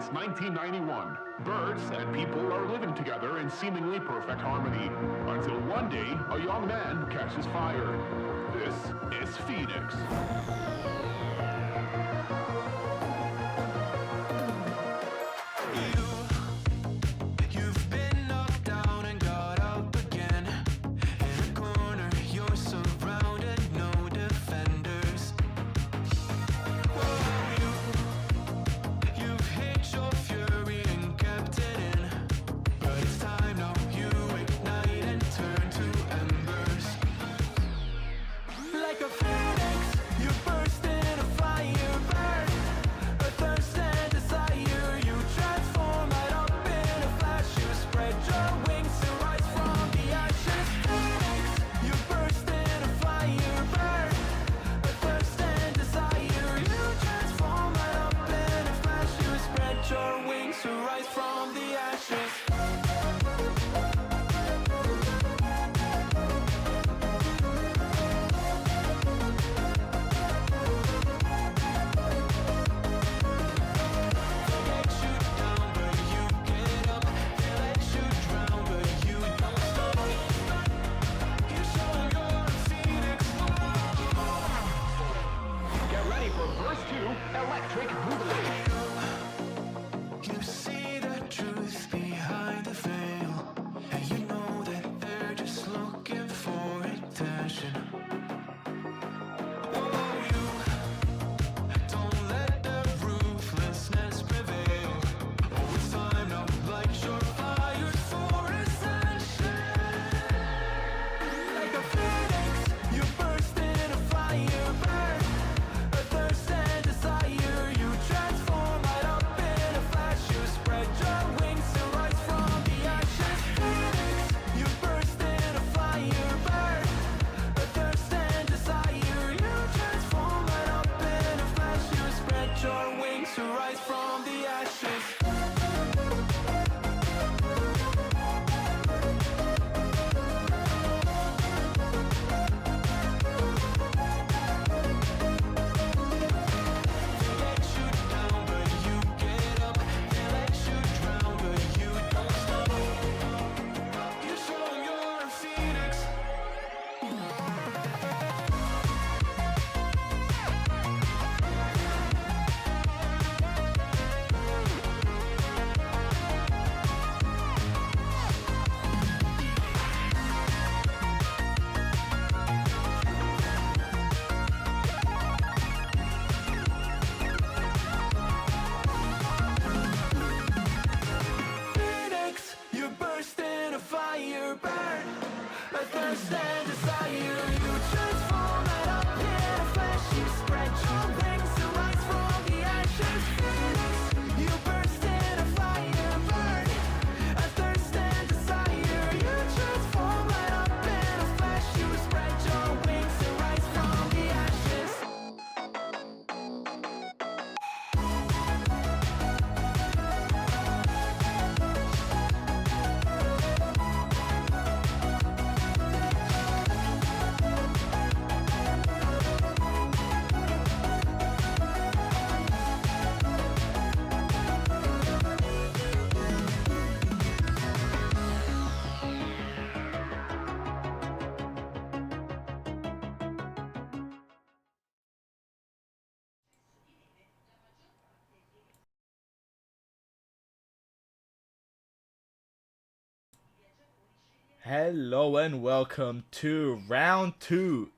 It's 1991. Birds and people are living together in seemingly perfect harmony. Until one day, a young man catches fire. This is Phoenix. You've been knocked down and got up again. In a corner, you're surrounded, no defenders. You've hid your fury and kept it in. But it's time now, you ignite and turn to embers. Like a phoenix, you burst in a fire burn. A thirst and desire, you transform right up in a flash. You spread your wings to rise from the ashes. Phoenix, you burst in a fire burn. A thirst and desire, you transform right up in a flash. You spread your wings to rise from the ashes. Get ready for verse 2, Electric Boogaloo. You see the truth behind the veil, and you know that they're just looking for attention. Oh, you don't let the ruthlessness prevail. Oh, it's time now, light your fires for ascension. Like a phoenix, you burst in a fire burn. A thirst and desire, you transform right up in a flash. You spread your wings to rise from the ashes. Phoenix, you burst in a fire burn. A thirst and desire, you transform right up in a flash. You spread your wings to rise from the ashes. They let you down, but you get up. They let you drown, but you don't stop. You show 'em you're a phoenix. Phoenix, you burst in a fire burn. A thirst and desire, you transform right up in a flash. You spread your wings to rise from the ashes. Phoenix, you burst in a fire burn. A thirst and desire, you transform right up in a flash. You spread your wings to rise from the ashes. Hello and welcome to round 7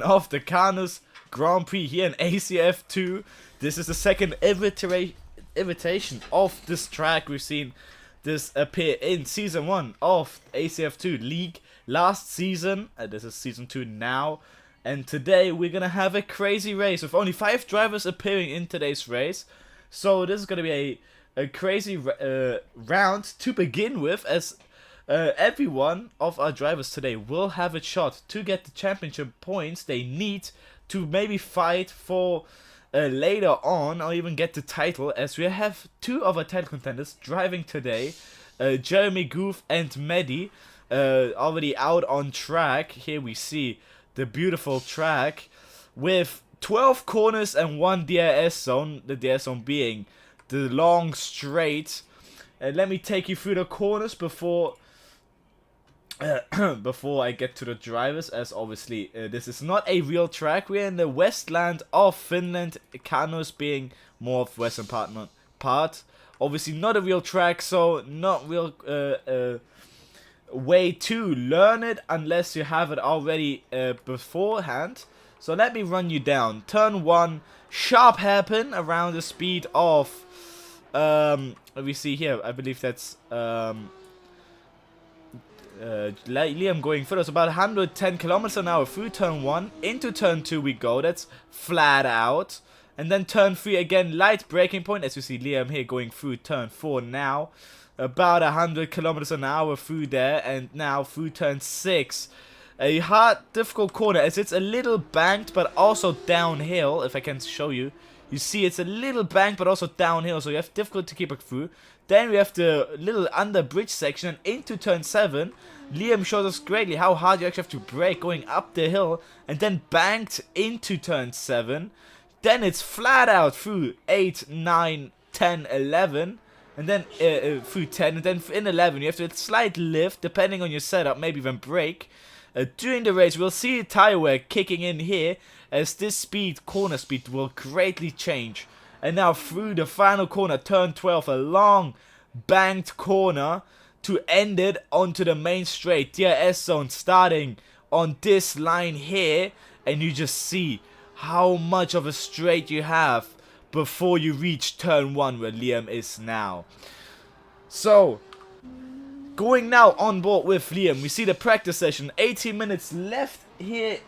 of the Kannus Grand Prix here in ACF2. This is the second invitation of this track. We've seen this appear in Season 1 of ACF2 League last season. This is Season 2 now. And today we're going to have a crazy race with only 5 drivers appearing in today's race. So this is going to be a crazy round to begin with, as every one of our drivers today will have a shot to get the championship points they need to maybe fight for later on, or even get the title, as we have 2 of our title contenders driving today, Jeremy Goof and Mehdi, already out on track. Here we see the beautiful track with 12 corners and 1 DRS zone. The DRS zone being the long straight. Let me take you through the corners before before I get to the drivers, as obviously this is not a real track. We're in the westland of Finland, Kannus being more of western part. Obviously not a real track, so not real way to learn it unless you have it already beforehand. So let me run you down. Turn 1, sharp hairpin around the speed of we see here, I believe that's Liam going through. It's about 110 kilometers an hour through turn 1. Into turn 2 we go. That's flat out. And then turn 3 again, light braking point. As you see Liam here going through turn 4 now. About 100 kilometers an hour through there. And now through turn 6. A hard, difficult corner as it's a little banked but also downhill. If I can show you. You see it's a little banked but also downhill. So you have difficult to keep it through. Then we have the little under bridge section and into turn 7. Liam showed us greatly how hard you actually have to brake going up the hill and then banked into turn 7. Then it's flat out through 8, 9, 10, 11 and then through 10 and then in 11 you have to slight lift depending on your setup, maybe even brake. During the race we'll see tire wear kicking in here as this speed, corner speed, will greatly change. And now through the final corner, turn 12, a long banked corner to end it onto the main straight. DRS zone starting on this line here. And you just see how much of a straight you have before you reach turn 1 where Liam is now. So, going now on board with Liam, we see the practice session. 18 minutes left here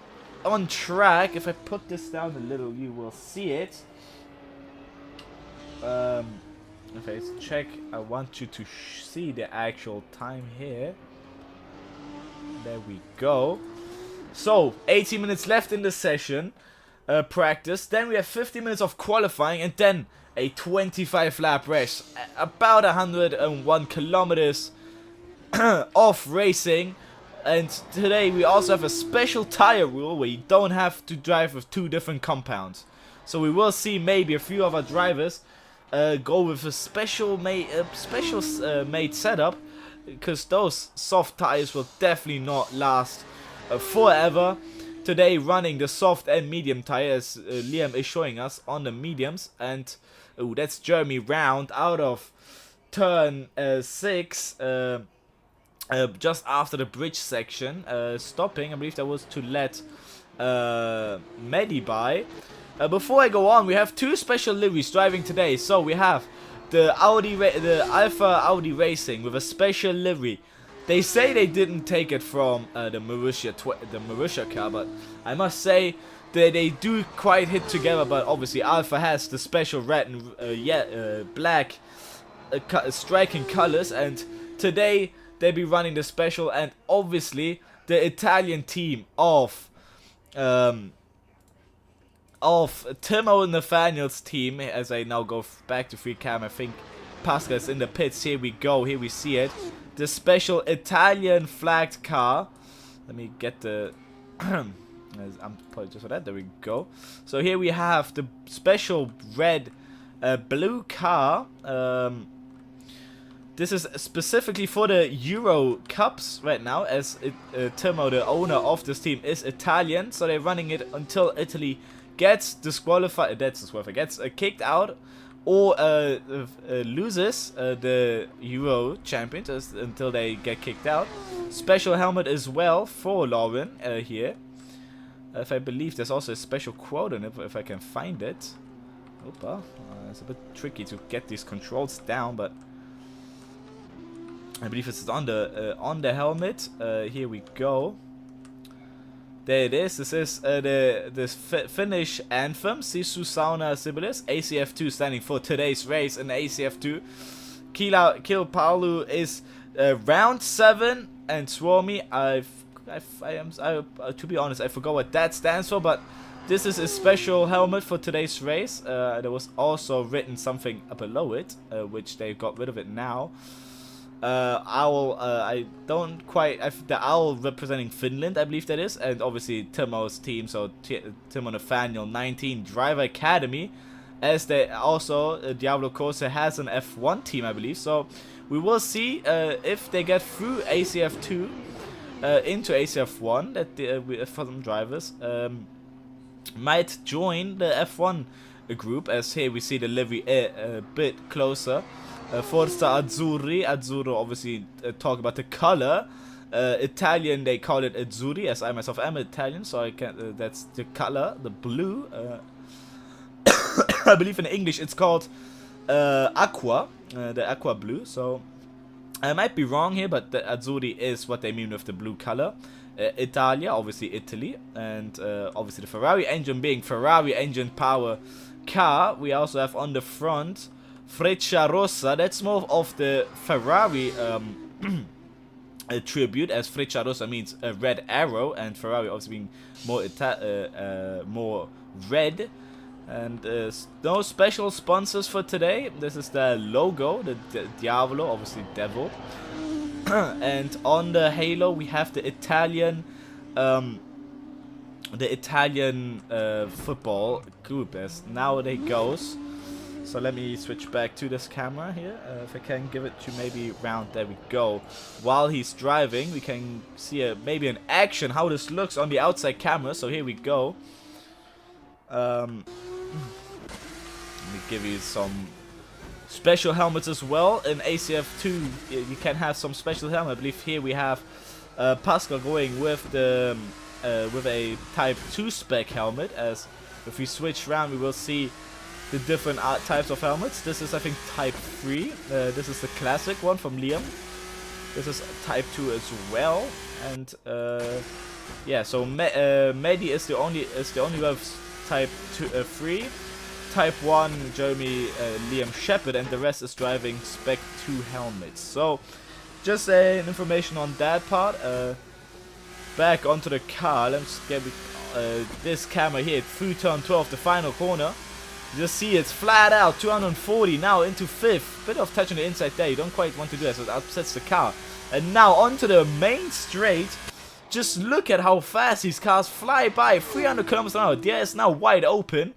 on track. If I put this down a little, you will see it. Okay, let's check. I want you to see the actual time here. There we go. So, 80 minutes left in the session. Practice. Then we have 50 minutes of qualifying and then a 25 lap race. About 101 kilometers of racing. And today we also have a special tire rule where you don't have to drive with 2 different compounds. So we will see maybe a few of our drivers go with a special made setup, because those soft tires will definitely not last forever. Today running the soft and medium tires, Liam is showing us on the mediums, and that's Jeremy Round out of turn 6, just after the bridge section, stopping. I believe that was to let Medi by. Before I go on, we have 2 special liveries driving today. So we have the Alpha Audi Racing with a special livery. They say they didn't take it from the Marussia car, but I must say that they do quite hit together. But obviously Alpha has the special red and black striking colors, and today they'll be running the special. And obviously the Italian team of Timo Nathaniel's team, as I now go back to free cam, I think Pascal's in the pits. Here we go, here we see it. The special Italian flagged car. Let me get the I'm apologize for that. There we go. So here we have the special red blue car. This is specifically for the Euro Cups right now, as Timo, the owner of this team, is Italian. So they're running it until Italy gets disqualified, gets kicked out, or loses the Euro champions until they get kicked out. Special helmet as well for Lauren here. If I believe there's also a special quote on it, if I can find it. Opa, it's a bit tricky to get these controls down, but I believe it's on the helmet. Here we go. There it is. This is the Finnish anthem, Sisu Sauna Sibilis. ACF2 standing for today's race in ACF2. Kilpalu is round 7, and Suomi, to be honest, I forgot what that stands for, but this is a special helmet for today's race. There was also written something below it, which they got rid of it now. Owl, I don't quite, the Owl representing Finland, I believe that is, and obviously Timo's team, so Timo Nathaniel 19 Driver Academy, as they also, Diablo Corsa has an F1 team, I believe, so we will see if they get through ACF2 into ACF1, that for some drivers might join the F1 group, as here we see the livery a bit closer. Forza Azzurri, Azzurro obviously talk about the color. Italian they call it Azzurri, as I myself am Italian, so I can that's the color, the blue. I believe in English it's called aqua, the aqua blue. So I might be wrong here, but the Azzurri is what they mean with the blue color. Italia, obviously Italy, and obviously the Ferrari engine being Ferrari engine power car. We also have on the front Freccia Rossa, that's more of the Ferrari tribute, as Freccia Rossa means a red arrow, and Ferrari obviously being more red. And no special sponsors for today. This is the logo, the Diavolo, obviously devil. And on the halo we have the Italian football group, as now they goes. So let me switch back to this camera here, if I can give it to maybe round, there we go. While he's driving, we can see maybe an action, how this looks on the outside camera, so here we go. Let me give you some special helmets as well. In ACF2, you can have some special helmet. I believe here we have Pascal going with the with a Type 2 spec helmet, as if we switch around we will see the different types of helmets. This is, I think, Type 3. This is the classic one from Liam. This is Type 2 as well. And yeah, so Mehdi is the only one with Type 3. Type 1, Jeremy, Liam Shepard, and the rest is driving Spec 2 helmets. So just information on that part. Back onto the car. Let's get this camera here through turn 12, the final corner. You just see it's flat out, 240, now into 5th. Bit of touch on the inside there, you don't quite want to do that, so it upsets the car. And now onto the main straight. Just look at how fast these cars fly by, 300 kilometers an hour. There is now wide open.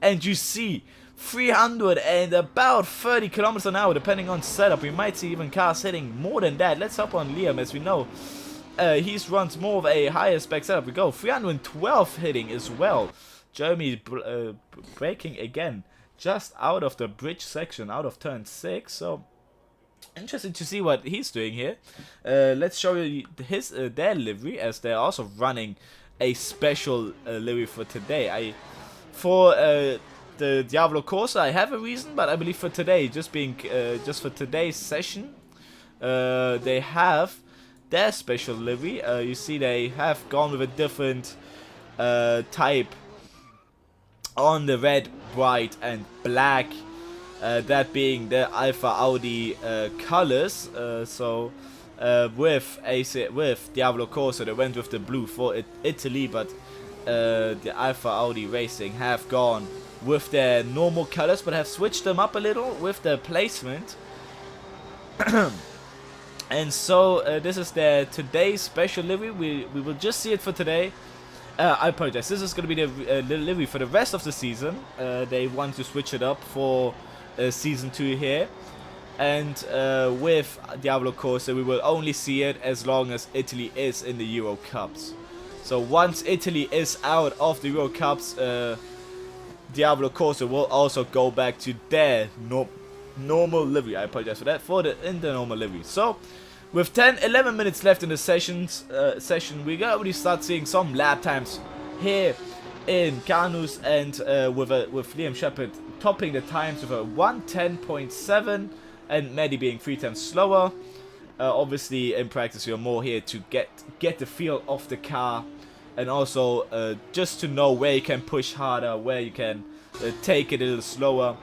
And you see 300 and about 30 kilometers an hour, depending on setup. We might see even cars hitting more than that. Let's hop on Liam, as we know he runs more of a higher spec setup. We go 312 hitting as well. Jeremy braking again, just out of the bridge section, out of turn 6. So interesting to see what he's doing here. Let's show you their livery, as they're also running a special livery for today. For the Diablo Corsa, I have a reason, but I believe for today, just for today's session, they have their special livery. You see, they have gone with a different type on the red, white, and black. That being the Alpha Audi colors. So with Diablo Corsa, they went with the blue for Italy, but the Alpha Audi Racing have gone with their normal colors, but have switched them up a little with the placement. And so this is their today's special livery. We will just see it for today. I apologize. This is going to be the livery for the rest of the season. They want to switch it up for season 2 here. And with Diablo Corsa, we will only see it as long as Italy is in the Euro Cups. So once Italy is out of the Euro Cups, Diablo Corsa will also go back to their normal livery. I apologize for that, in the normal livery. So with 11 minutes left in the session, we can already start seeing some lap times here in Kannus, and with Liam Shepard topping the times with a 1:10.7, and Mehdi being 3 times slower. Obviously, in practice, you're more here to get the feel of the car, and also just to know where you can push harder, where you can take it a little slower.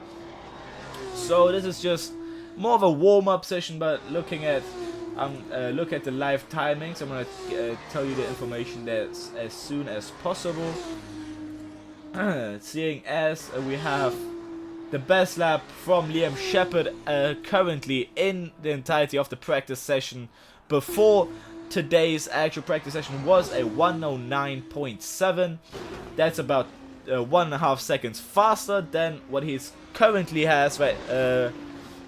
So this is just more of a warm-up session, but looking at the live timings, I'm gonna tell you the information that's as soon as possible. Seeing as we have the best lap from Liam Shepherd currently in the entirety of the practice session before today's actual practice session was a 109.7. That's about 1.5 seconds faster than what he's currently has, right?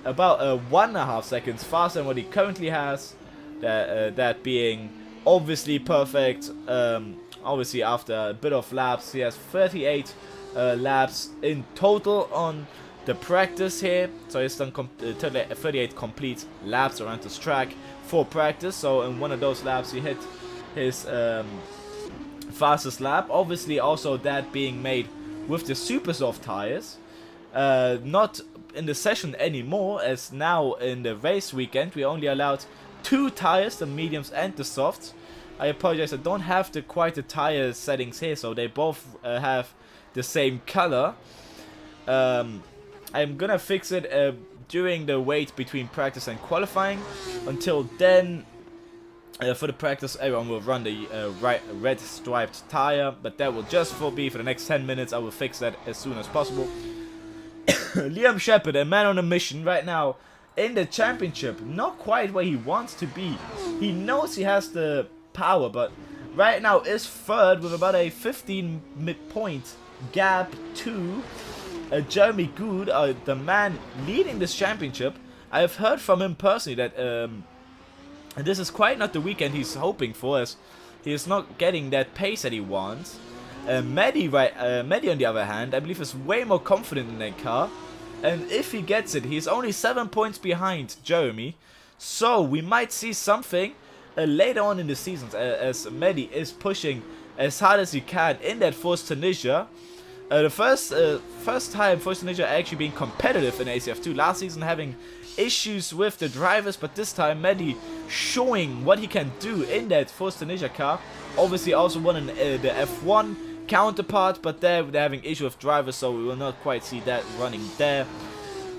About 1.5 seconds faster than what he currently has. That being obviously perfect. Obviously, after a bit of laps, he has 38 laps in total on the practice here. So he's done 38 complete laps around this track for practice. So in one of those laps, he hit his fastest lap. Obviously, also that being made with the super soft tires. Not in the session anymore, as now in the race weekend we only allowed 2 tires, the mediums and the softs. I apologize, I don't have quite the tire settings here, so they both have the same color. I'm gonna fix it during the wait between practice and qualifying. Until then, for the practice, everyone will run the red striped tire, but that will just be for the next 10 minutes. I will fix that as soon as possible. Liam Shepherd, a man on a mission right now in the championship, not quite where he wants to be. He knows he has the power, but right now is third with about a 15-point gap to Jeremy Good, the man leading this championship. I've heard from him personally that this is quite not the weekend he's hoping for, as he is not getting that pace that he wants. Maddie on the other hand, I believe is way more confident in that car, and if he gets it, he's only 7 points behind Jeremy, so we might see something later on in the season, as Maddie is pushing as hard as he can in that Force Tunisia. The first time Force Tunisia actually being competitive in ACF2, last season having issues with the drivers, but this time Maddie showing what he can do in that Force Tunisia car. Obviously also won the F1 counterpart, but they're having issue with drivers, so we will not quite see that running there.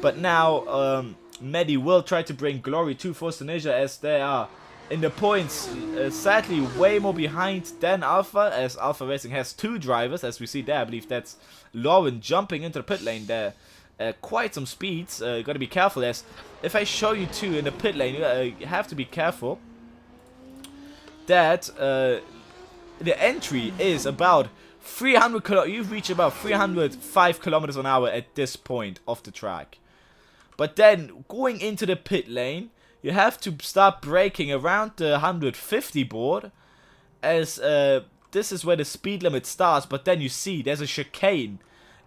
But now Maddie will try to bring glory to Force Tunisia, as they are in the points sadly way more behind than Alpha, as Alpha Racing has 2 drivers, as we see there. I believe that's Lauren jumping into the pit lane there. Quite some speeds. You gotta be careful, as if I show you 2 in the pit lane, you have to be careful that the entry is about 300 kilometers. You've reached about 305 kilometers an hour at this point of the track. But then going into the pit lane, you have to start braking around the 150 board, as this is where the speed limit starts. But then you see there's a chicane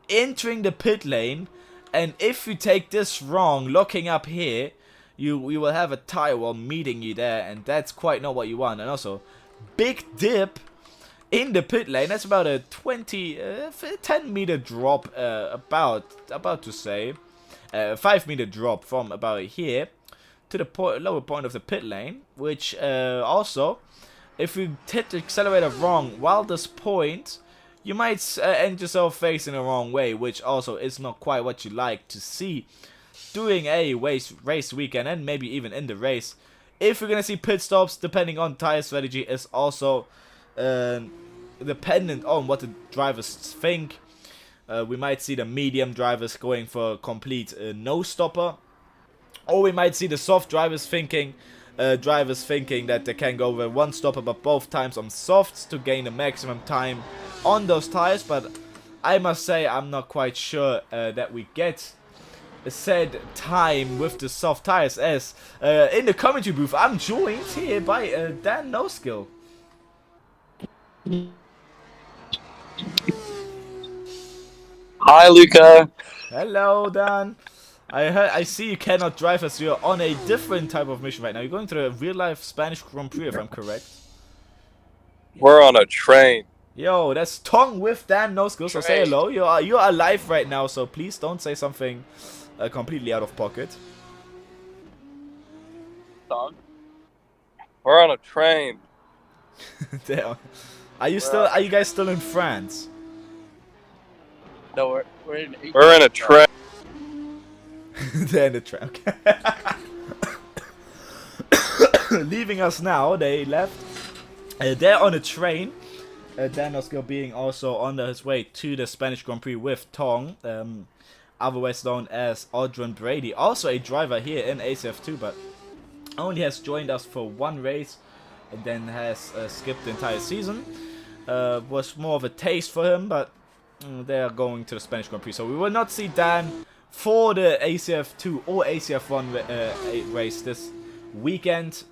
entering the pit lane, and if you take this wrong, locking up here, you will have a tire wall meeting you there, and that's quite not what you want. And also, big dip in the pit lane. That's about a 10 meter drop, about to say, 5 meter drop from about here to the lower point of the pit lane, which also, if you hit the accelerator wrong while this point, you might end yourself facing the wrong way, which also is not quite what you like to see during a race weekend, and maybe even in the race. If we're gonna see pit stops, depending on tire strategy, is also dependent on what the drivers think. We might see the medium drivers going for a complete no stopper, or we might see the soft drivers thinking that they can go over one stopper, but both times on softs to gain the maximum time on those tires. But I must say, I'm not quite sure that we get a said time with the soft tires, as in the commentary booth I'm joined here by Dan NoSkill. Hi, Luca. Hello, Dan. I see you cannot drive, as you're on a different type of mission right now. You're going to a real-life Spanish Grand Prix, if I'm correct. We're on a train. Yo, that's Tong with Dan NoSkill, so say hello. You're alive right now, so please don't say something completely out of pocket. We're on a train. Damn. Are you guys still in France? No, we're in a train. They're in the train. Okay. Leaving us now. They left. They're on a train. Dan NoSkill being also on his way to the Spanish Grand Prix with Tong. otherwise known as Audron Brady, also a driver here in ACF2, but only has joined us for one race and then has skipped the entire season. Was more of a taste for him, but they are going to the Spanish Grand Prix, so we will not see Dan for the ACF2 or ACF1 race this weekend.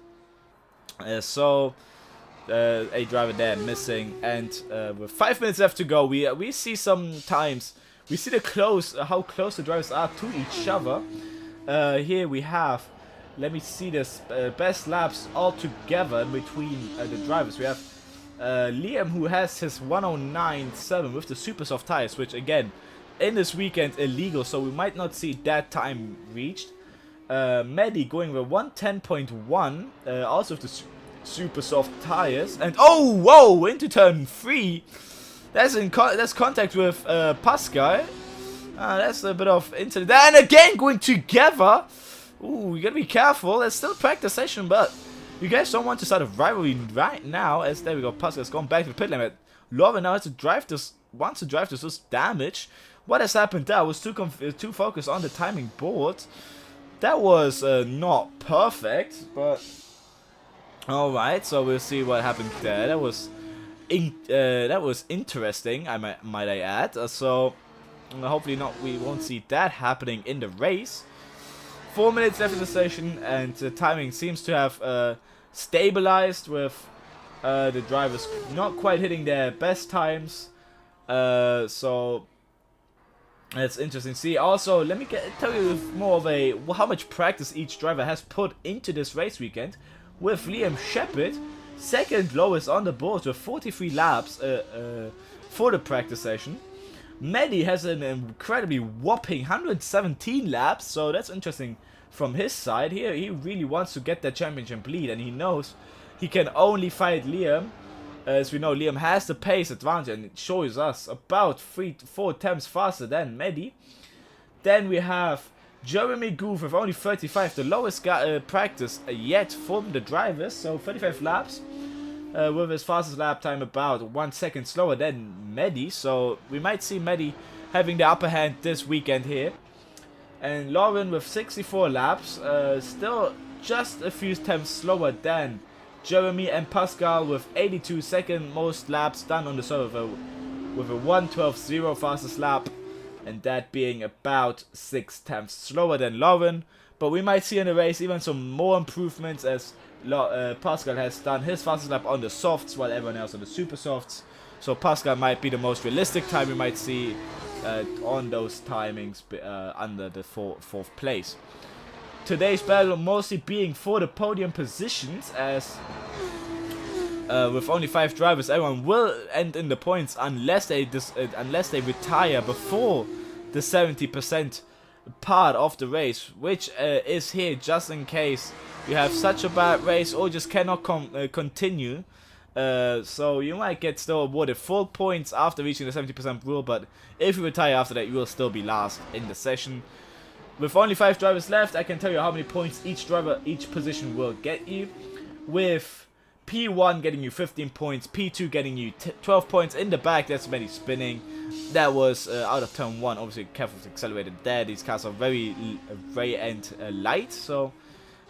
So a driver there missing, and with 5 minutes left to go, we see sometimes we see how close the drivers are to each other. Here we have, let me see this, best laps all together between the drivers. We have Liam, who has his 109.7 with the super soft tires, which again in this weekend illegal, so we might not see that time reached. Medi going with 110.1, also with the super soft tires, and oh whoa, into turn 3. That's contact with Pascal. That's a bit of incident. And again going together. Ooh, you gotta be careful. There's still practice session, but you guys don't want to start a rivalry right now. As there we go, Pascal's gone back to the pit limit. Lauren now has to drive this. Wants to drive this with damage. What has happened there? I was too focused on the timing board. That was not perfect, but all right. So we'll see what happened there. That was interesting. Might I add? So hopefully not. We won't see that happening in the race. 4 minutes left in the session, and the timing seems to have stabilized with the drivers not quite hitting their best times. So that's interesting to see. Also, let me tell you more of how much practice each driver has put into this race weekend. With Liam Shepherd, second lowest on the board with 43 laps for the practice session. Medi has an incredibly whopping 117 laps, so that's interesting from his side. Here, he really wants to get that championship lead, and he knows he can only fight Liam. As we know, Liam has the pace advantage, and it shows us about 3 to 4 times faster than Medi. Then we have Jeremy Goof with only 35, the lowest practice yet from the drivers, so 35 laps. With his fastest lap time about 1 second slower than Medi, so we might see Medi having the upper hand this weekend here. And Lauren with 64 laps, still just a few times slower than Jeremy, and Pascal with 82, second most laps done on the server with a 1:12.0 fastest lap, and that being about 6 times slower than Lauren. But we might see in the race even some more improvements, as Pascal has done his fastest lap on the softs while everyone else on the super softs. So Pascal might be the most realistic time we might see on those timings under the fourth place. Today's battle mostly being for the podium positions, as with only 5 drivers, everyone will end in the points unless they retire before the 70% part of the race, which is here just in case you have such a bad race or just cannot continue. So you might get still awarded full points after reaching the 70% rule, but if you retire after that, you will still be last in the session. With only 5 drivers left, I can tell you how many points each position will get you. With P1 getting you 15 points, P2 getting you 12 points. In the back, that's Medi spinning. That was out of turn 1. Obviously, careful with the accelerator there. These cars are very end light, so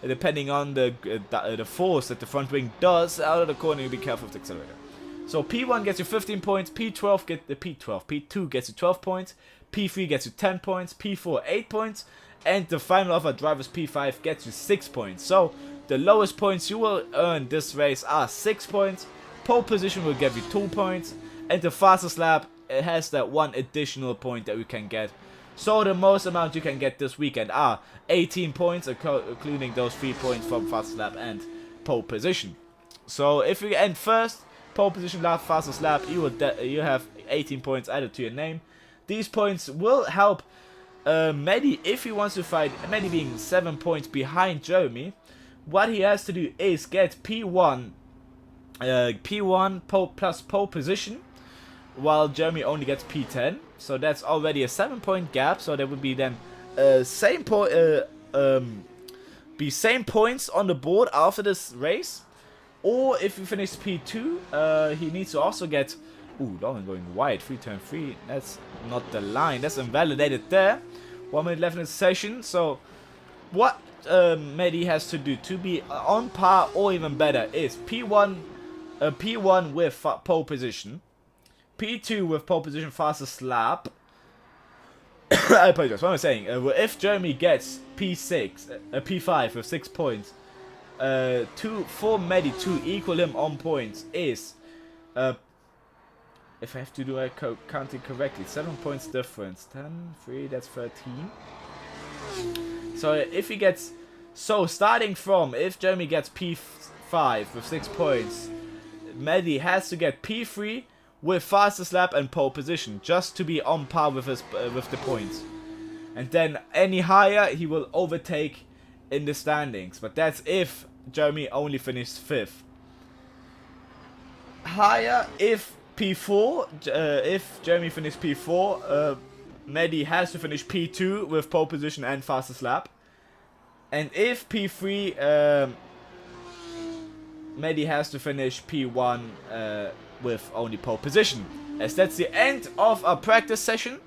depending on the force that the front wing does out of the corner, you be careful with the accelerator. So P1 gets you 15 points, P2 gets you 12 points, P3 gets you 10 points, P4 8 points, and the final of our drivers P5 gets you 6 points. So the lowest points you will earn this race are 6 points, pole position will give you 2 points, and the fastest lap has that 1 additional point that we can get. So the most amount you can get this weekend are 18 points, including those 3 points from fastest lap and pole position. So if you end first, pole position lap, fastest lap, you have 18 points added to your name. These points will help Medi if he wants to fight. Medi being 7 points behind Jeremy. What he has to do is get P1 pole plus pole position, while Jeremy only gets P10. So that's already a 7-point gap. So there would be then same points on the board after this race. Or if you finish P2, he needs to also get. Ooh, Lauren going wide, free turn 3. That's not the line. That's invalidated there. 1 minute left in the session. So what Medi has to do to be on par or even better is P1 with pole position, P2 with pole position fastest lap. I apologize. What am I saying? If Jeremy gets P5 with 6 points, for Medi to equal him on points is, if I have to do a counting correctly, 7 points difference. 10, 3, that's 13. So if he gets, starting from, if Jeremy gets P5 with 6 points, Medi has to get P3 with fastest lap and pole position, just to be on par with his with the points. And then any higher, he will overtake in the standings. But that's if Jeremy only finished 5th. Higher, if P4, if Jeremy finished P4, Medi has to finish P2 with pole position and fastest lap. And if P3, Medi has to finish P1 with only pole position. As that's the end of our practice session.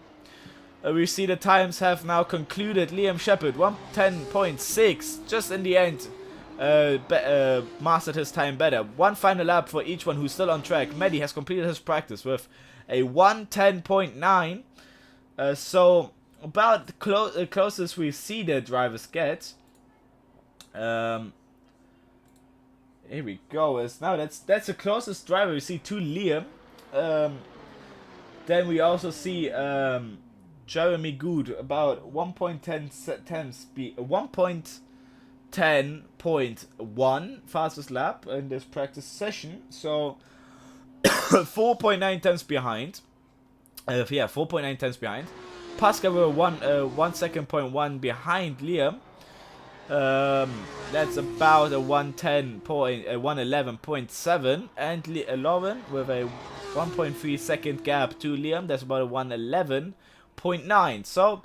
We see the times have now concluded. Liam Shepherd 110.6, just in the end mastered his time better. One final lap for each one who's still on track. Medi has completed his practice with a 110.9. So about the closest we see the drivers get. Here we go. That's the closest driver we see to Liam. Then we also see Jeremy Good about 1.10.1 fastest lap in this practice session. So 4.9 tenths behind. 4.9 tenths behind. Pascal were 1 second point 1 behind Liam. That's about a 111.7, and Lauren with a 1.3 second gap to Liam. That's about a 111.9. So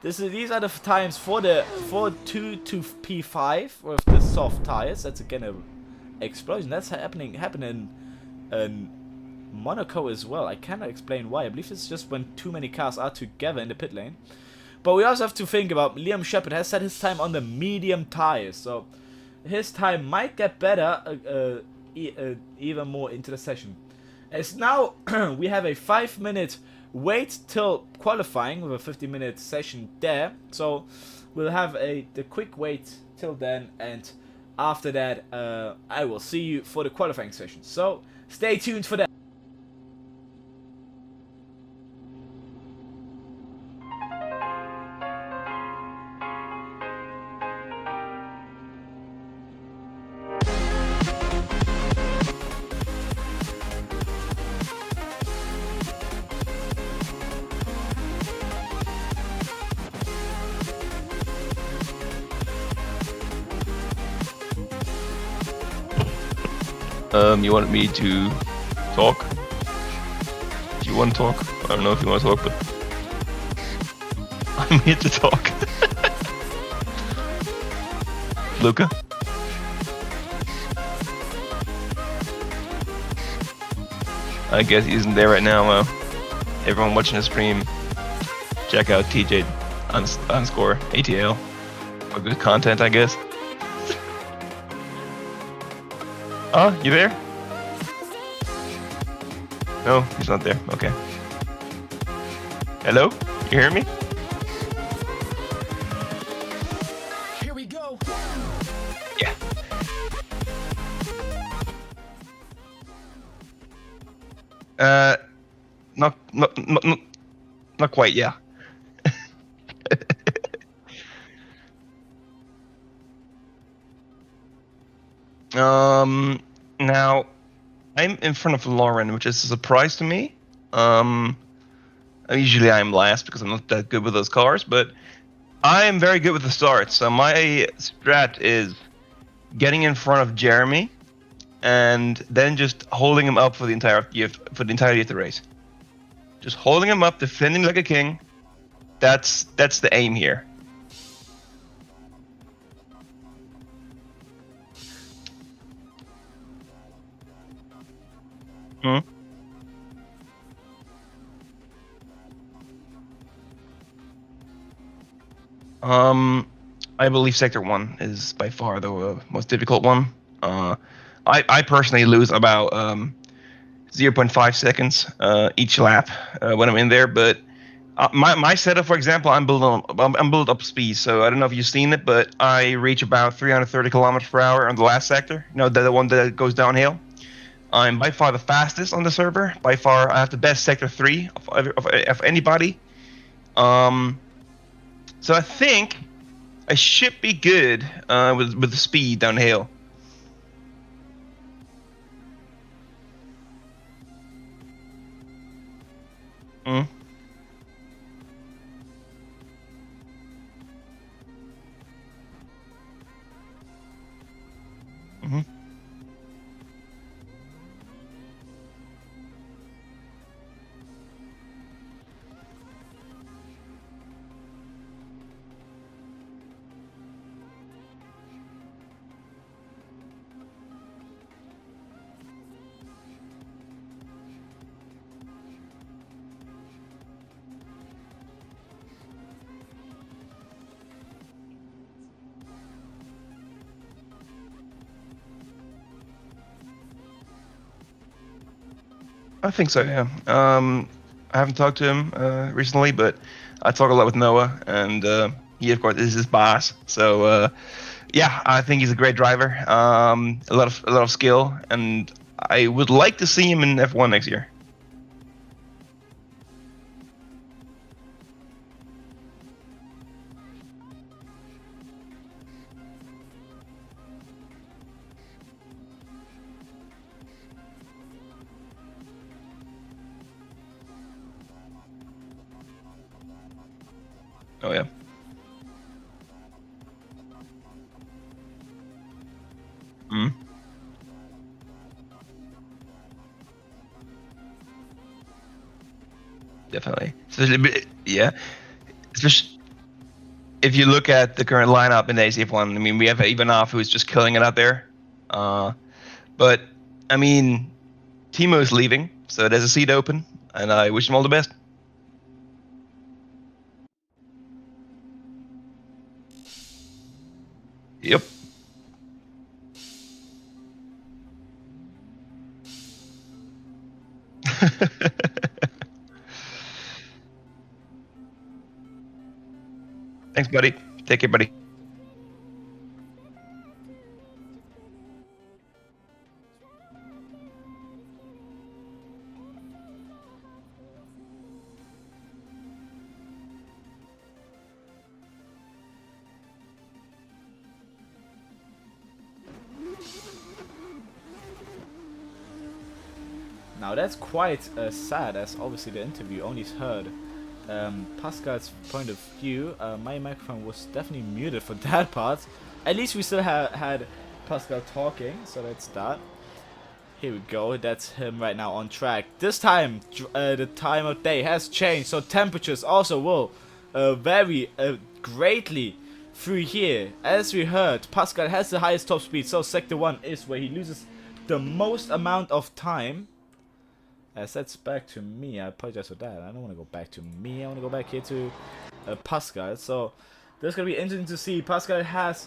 these are the times for 2 to P5 with the soft tires. That's again an explosion. That's happening in Monaco as well. I cannot explain why. I believe it's just when too many cars are together in the pit lane. But we also have to think about Liam Shepherd has set his time on the medium tires, so his time might get better even more into the session. As now we have a 5-minute wait till qualifying with a 50-minute session there, so we'll have the quick wait till then, and after that I will see you for the qualifying session. So stay tuned for that. You wanted me to talk? Do you want to talk? I don't know if you want to talk, but I'm here to talk. Luca? I guess he isn't there right now. Well, everyone watching the stream, check out TJ _ ATL for good content, I guess. Oh, you there? No, he's not there. Okay. Hello? You hear me? Here we go. Yeah. Not quite. Yeah. Now, I'm in front of Lauren, which is a surprise to me. Usually I'm last because I'm not that good with those cars, but I am very good with the start. So my strat is getting in front of Jeremy, and then just holding him up for the entirety of the race. Just holding him up, defending like a king. That's the aim here. Hmm? I believe Sector 1 is by far the most difficult one. I personally lose about 0.5 seconds each lap when I'm in there, but my setup, for example, I'm built up speed, so I don't know if you've seen it, but I reach about 330 kilometers per hour on the last sector. You know, the one that goes downhill. I'm by far the fastest on the server. By far, I have the best Sector 3 of anybody. So I think I should be good with the speed downhill. Mm. Mm-hmm. I think so, yeah. I haven't talked to him recently, but I talk a lot with Noah, and he, of course, is his boss. So, yeah, I think he's a great driver. A lot of skill, and I would like to see him in F1 next year. Oh yeah. Mm. Definitely. Yeah. Especially if you look at the current lineup in the ACF1, I mean, we have Ivanov, who's just killing it out there. But I mean, Timo's leaving, so there's a seat open, and I wish him all the best. Yep. Thanks, buddy. Take care, buddy. Now that's quite sad, as obviously the interview only heard Pascal's point of view. My microphone was definitely muted for that part. At least we still had Pascal talking, so that's that. Here we go, that's him right now on track. This time, the time of day has changed, so temperatures also will vary greatly through here. As we heard, Pascal has the highest top speed, so Sector 1 is where he loses the most amount of time. As that's back to me, I apologize for that. I don't want to go back to me, I want to go back here to Pascal. So this is going to be interesting to see. Pascal has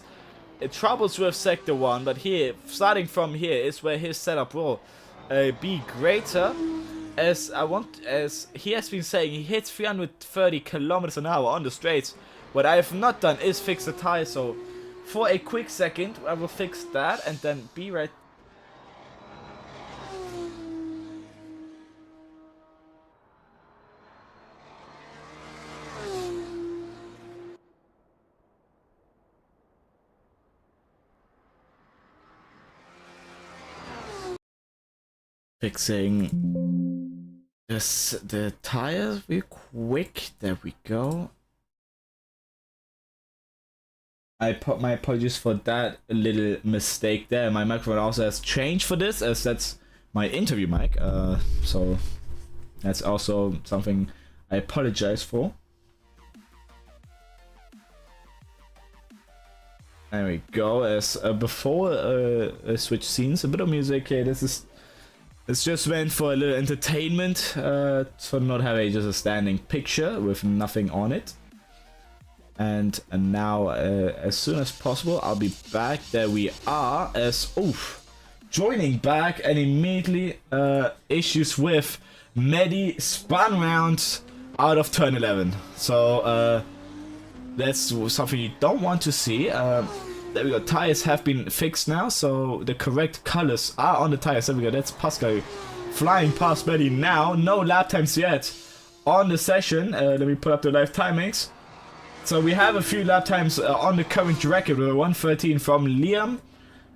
troubles with Sector 1, but here, starting from here, is where his setup will be greater. As he has been saying, he hits 330 kilometers an hour on the straights. What I have not done is fix the tire, so for a quick second, I will fix that and then be right. Fixing the tires real quick. There we go. My apologies for that little mistake there. My microphone also has changed for this, as that's my interview mic. So that's also something I apologize for. There we go. As before I switch scenes, a bit of music. Okay, it's just meant for a little entertainment, so not have just a standing picture with nothing on it. And now, as soon as possible, I'll be back. There we are. Joining back, and immediately issues with Medi spun round out of turn 11. So that's something you don't want to see. There we go. Tires have been fixed now, so the correct colors are on the tires. There we go. That's Pascal flying past Medi now. No lap times yet on the session. Let me put up the live timings. So we have a few lap times on the current record. 113 from Liam,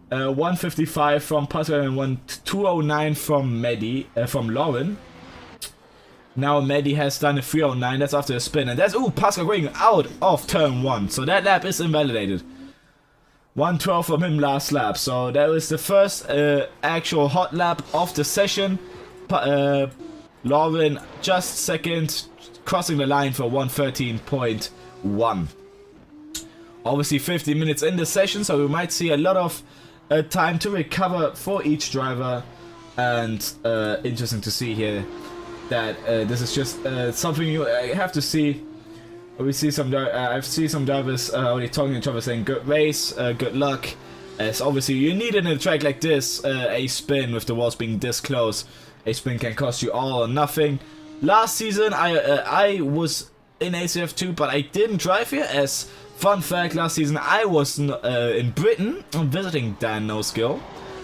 155 from Pascal, and 209 from Medi, from Lauren. Now Medi has done a 309. That's after a spin, and that's Pascal going out of turn 1. So that lap is invalidated. 112 from him last lap. So that was the first actual hot lap of the session. Lauren just second, crossing the line for 113.1. Obviously 50 minutes in the session, so we might see a lot of time to recover for each driver. And interesting to see here that this is just something you have to see. We see some. I've seen some drivers already talking to each other, saying "Good race, good luck." As obviously you need in a track like this, a spin with the walls being this close. A spin can cost you all or nothing. Last season, I was in ACF2, but I didn't drive here. As fun fact, last season I was in Britain visiting Dan No Skill,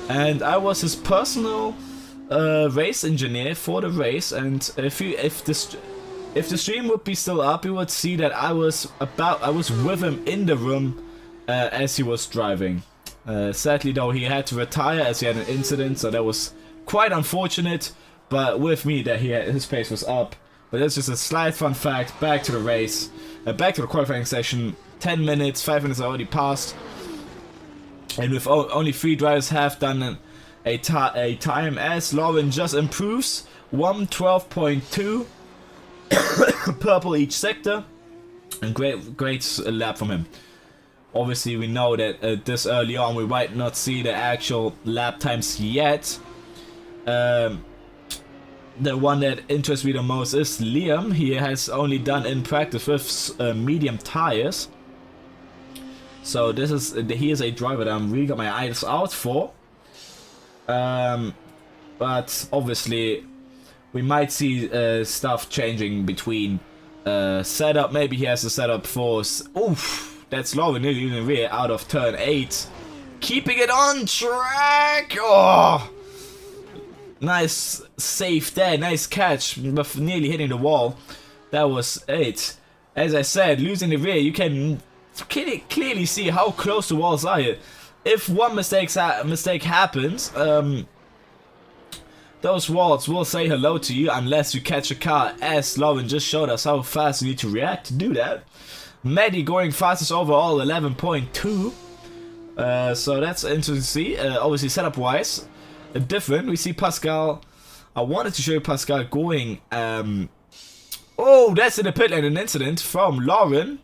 and I was his personal race engineer for the race. And if the stream would be still up, you would see that I was with him in the room as he was driving. Sadly though, he had to retire as he had an incident, so that was quite unfortunate. But with me, that his pace was up. But that's just a slight fun fact. Back to the race, back to the qualifying session. 10 minutes, 5 minutes already passed, and with only 3 drivers have done a time, as Lauren just improves 112.2. Purple each sector, and great lap from him. Obviously we know that this early on we might not see the actual lap times yet. The one that interests me the most is Liam. He has only done in practice with medium tires, so he is a driver that I'm really got my eyes out for. But obviously we might see stuff changing between setup. Maybe he has a setup for... That's Lauren nearly in the rear out of turn 8. Keeping it on track! Oh! Nice save there, nice catch, but nearly hitting the wall. That was it. As I said, losing the rear, you can clearly see how close the walls are here. If one mistake happens, those walls will say hello to you unless you catch a car, as Lauren just showed us how fast you need to react to do that. Medi going fastest overall, 11.2. So that's interesting to see. Obviously setup wise, different. We see Pascal. I wanted to show you Pascal going. That's in the pit lane, an incident from Lauren.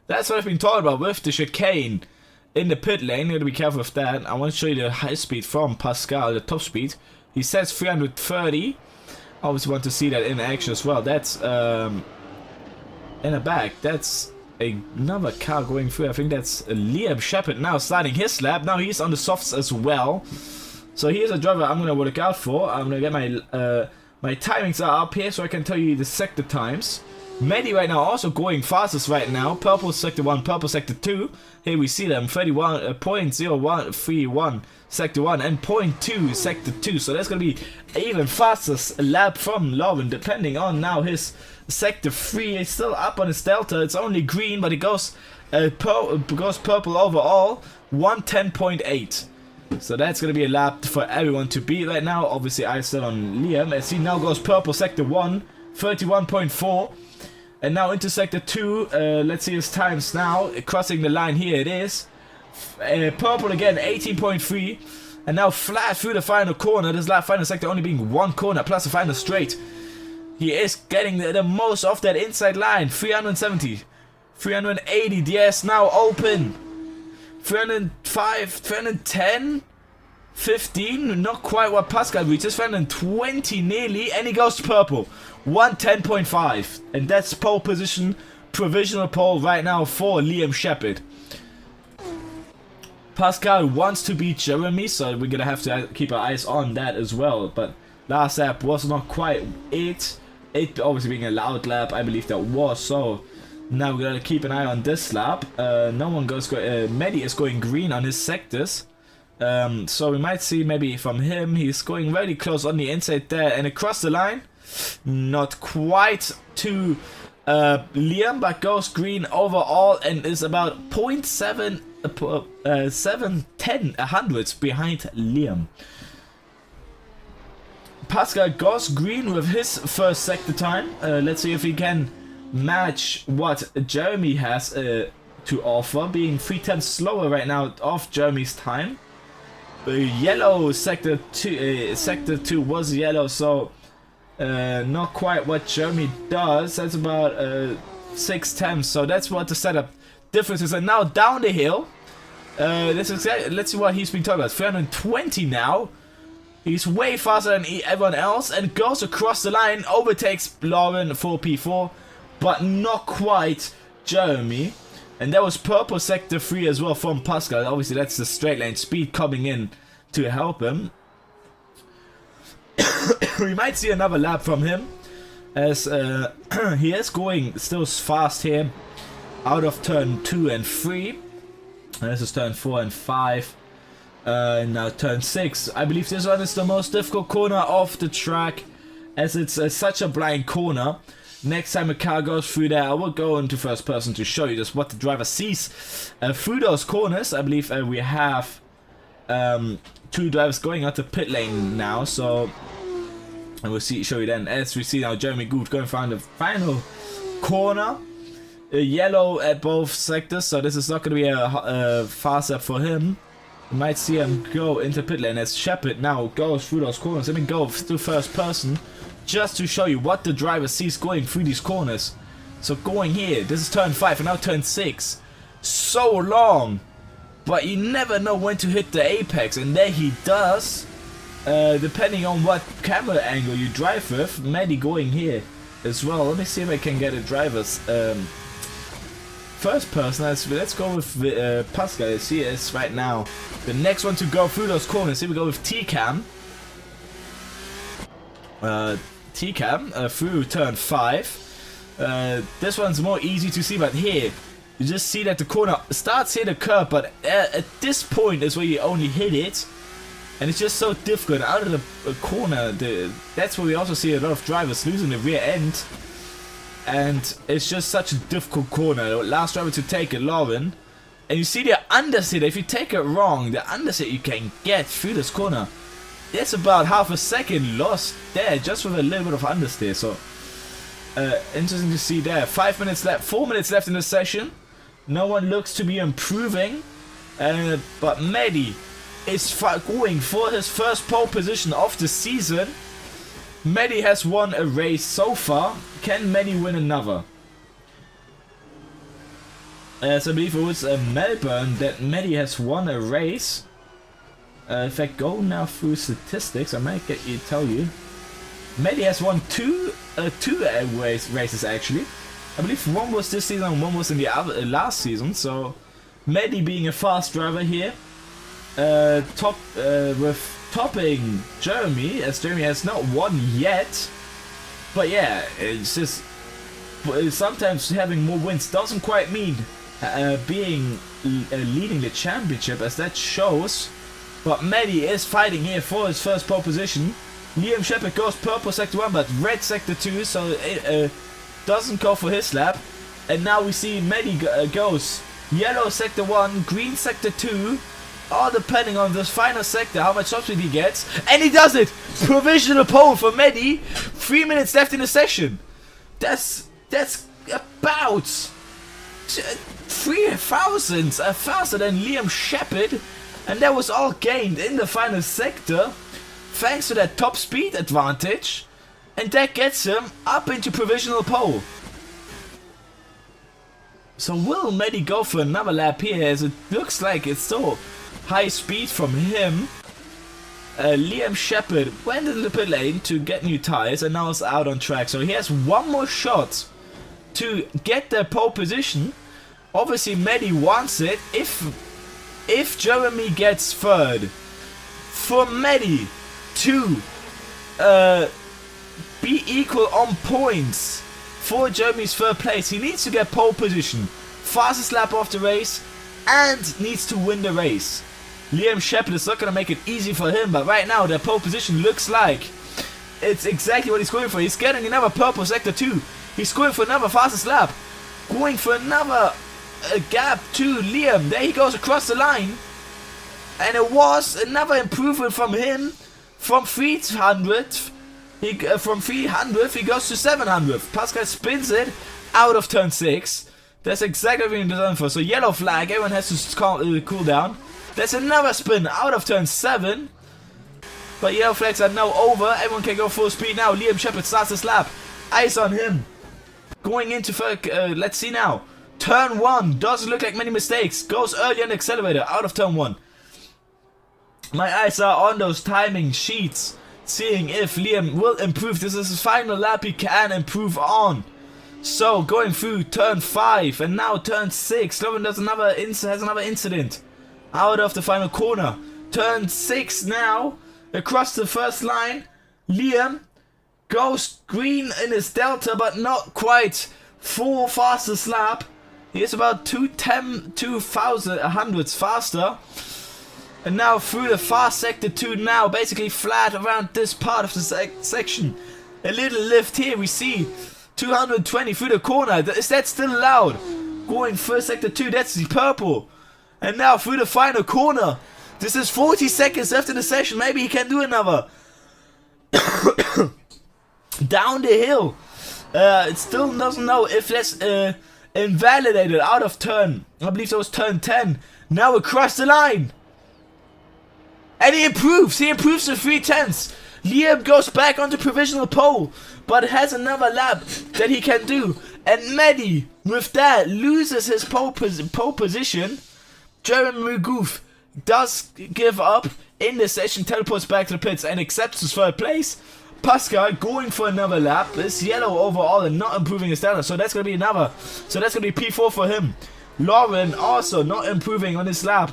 That's what I've been talking about with the chicane in the pit lane. You have to be careful with that. I want to show you the high speed from Pascal, the top speed. He says 330. I always want to see that in action as well. That's in the back. That's another car going through. I think that's Liam Shepard now starting his lap. Now he's on the softs as well. So here's a driver I'm gonna look out for. I'm gonna get my my timings are up here so I can tell you the sector times. Medi right now also going fastest right now. Purple sector 1, purple sector 2. Here we see them 31.0131 sector 1 and 0.2 sector 2. So that's gonna be even fastest lap from Lauren, depending on now his sector 3. It's still up on his delta. It's only green, but it goes purple overall. 110.8. So that's gonna be a lap for everyone to beat right now. Obviously I still on Liam as he now goes purple sector 1, 31.4. And now into sector 2, let's see his times now. Crossing the line, here it is. Purple again, 18.3. And now flat through the final corner. This lap final sector only being one corner, plus the final straight. He is getting the most off that inside line. 370, 380, DS now open. 305, 310, 15, not quite what Pascal reaches. 320 nearly, and he goes to purple. 110.5, and that's pole position provisional pole right now for Liam Shepherd. Pascal wants to beat Jeremy, so we're gonna have to keep our eyes on that as well. But last lap was not quite it. It obviously being a loud lap, I believe that was. So now we're gonna keep an eye on this lap. No one goes. Mehdi is going green on his sectors. So we might see maybe from him. He's going really close on the inside there and across the line. Not quite to Liam, but goes green overall and is about 0.7 hundredths behind Liam. Pascal goes green with his first sector time. Let's see if he can match what Jeremy has to offer, being 3/10 slower right now off Jeremy's time. Yellow sector 2 was yellow, so not quite what Jeremy does. That's about 6/10, so that's what the setup difference is. And now down the hill, let's see what he's been talking about. 320 now. He's way faster than everyone else and goes across the line, overtakes Lauren for P4, but not quite Jeremy. And that was purple sector 3 as well from Pascal. Obviously that's the straight lane speed coming in to help him. We might see another lap from him, as he is going still fast here out of turn 2 and 3. This is turn 4 and 5. Now turn 6. I believe this one is the most difficult corner of the track, as it's such a blind corner. Next time a car goes through there, I will go into first person to show you just what the driver sees through those corners. I believe we have 2 drivers going out to pit lane now, so I will show you then. As we see now, Jeremy Good going for the final corner. Yellow at both sectors, so this is not going to be a fast lap for him. You might see him go into pit lane as Shepherd now goes through those corners. Let me go to first person just to show you what the driver sees going through these corners. So going here, this is turn 5 and now turn 6. So long, but you never know when to hit the apex, and there he does. Depending on what camera angle you drive with. Mehdi going here as well. Let me see if I can get a driver's first person. Let's go with Pascal. As he is right now the next one to go through those corners. Here we go with T-Cam. Through turn 5. This one's more easy to see, but here you just see that the corner starts here the curb, but at this point is where you only hit it, and it's just so difficult out of the corner. That's where we also see a lot of drivers losing the rear end, and it's just such a difficult corner. The last driver to take it, Lauren, and you see the underset. If you take it wrong, the underset you can get through this corner, it's about half a second lost there just with a little bit of understeer. So interesting to see there. 5 minutes left, 4 minutes left in the session. No one looks to be improving, but Mehdi is going for his first pole position of the season. Mehdi has won a race so far. Can Mehdi win another? As I believe it was Melbourne that Mehdi has won a race. If I go now through statistics, I might tell you. Mehdi has won two races actually. I believe one was this season and one was in the last season. So Mehdi being a fast driver here, with topping Jeremy, as Jeremy has not won yet. But yeah, it's just sometimes having more wins doesn't quite mean being leading the championship, as that shows. But Mehdi is fighting here for his first pole position. Liam Shepherd goes purple sector 1 but red sector 2, so it doesn't go for his lap. And now we see Mehdi goes yellow sector 1, green sector 2, all depending on this final sector, how much top speed he gets. And he does it! Provisional pole for Mehdi. 3 minutes left in the session. That's about 3 thousandths faster than Liam Shepherd. And that was all gained in the final sector, thanks to that top speed advantage. And that gets him up into provisional pole. So will Mehdi go for another lap here, as it looks like it's so high speed from him. Liam Shepherd went into the pit lane to get new tires and now is out on track. So he has one more shot to get the pole position. Obviously, Mehdi wants it. If Jeremy gets third, for Mehdi to be equal on points for Jeremy's third place, he needs to get pole position, fastest lap of the race, and needs to win the race. Liam Shepard is not going to make it easy for him, but right now the pole position looks like it's exactly what he's going for. He's getting another purple sector 2. He's going for another fastest lap, going for another gap to Liam. There he goes across the line, and it was another improvement from him. From 300th, from 300th he goes to 700th. Pascal spins it out of turn 6. That's exactly what we're done for. So yellow flag, everyone has to cool down. There's another spin out of turn 7. But yellow flags are now over. Everyone can go full speed now. Liam Shepard starts his lap. Eyes on him. Going into let's see now. Turn 1. Doesn't look like many mistakes. Goes early on the accelerator out of turn 1. My eyes are on those timing sheets, seeing if Liam will improve. This is his final lap he can improve on. So going through turn 5 and now turn 6. Lovin has another incident out of the final corner. Turn 6 now, across the first line. Liam goes green in his delta, but not quite full fastest lap. He is about 2,000 faster. And now through the fast sector 2 now, basically flat around this part of the section. A little lift here, we see 220 through the corner. Is that still allowed? Going first sector 2, that's the purple. And now through the final corner. This is 40 seconds left in the session. Maybe he can do another. Down the hill. It still doesn't know if that's invalidated out of turn. I believe that was turn 10. Now across the line. And he improves. He improves to 3/10. Liam goes back onto provisional pole, but has another lap that he can do. And Mehdi, with that, loses his pole position. Jeremy Goof does give up in the session, teleports back to the pits, and accepts his third place. Pascal going for another lap. Is yellow overall and not improving his standard, so that's going to be another. So that's going to be P4 for him. Lauren also not improving on his lap,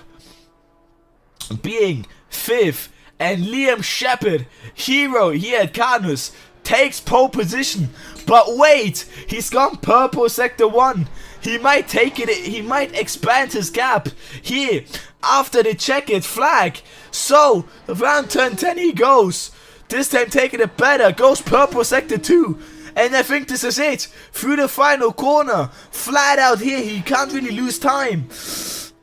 being 5th. And Liam Shepard, hero here at Kannus, takes pole position. But wait, he's gone purple sector 1. He might take it, he might expand his gap here after the checkered flag. So around turn 10 he goes. This time taking it better, goes purple sector 2. And I think this is it. Through the final corner, flat out here, he can't really lose time.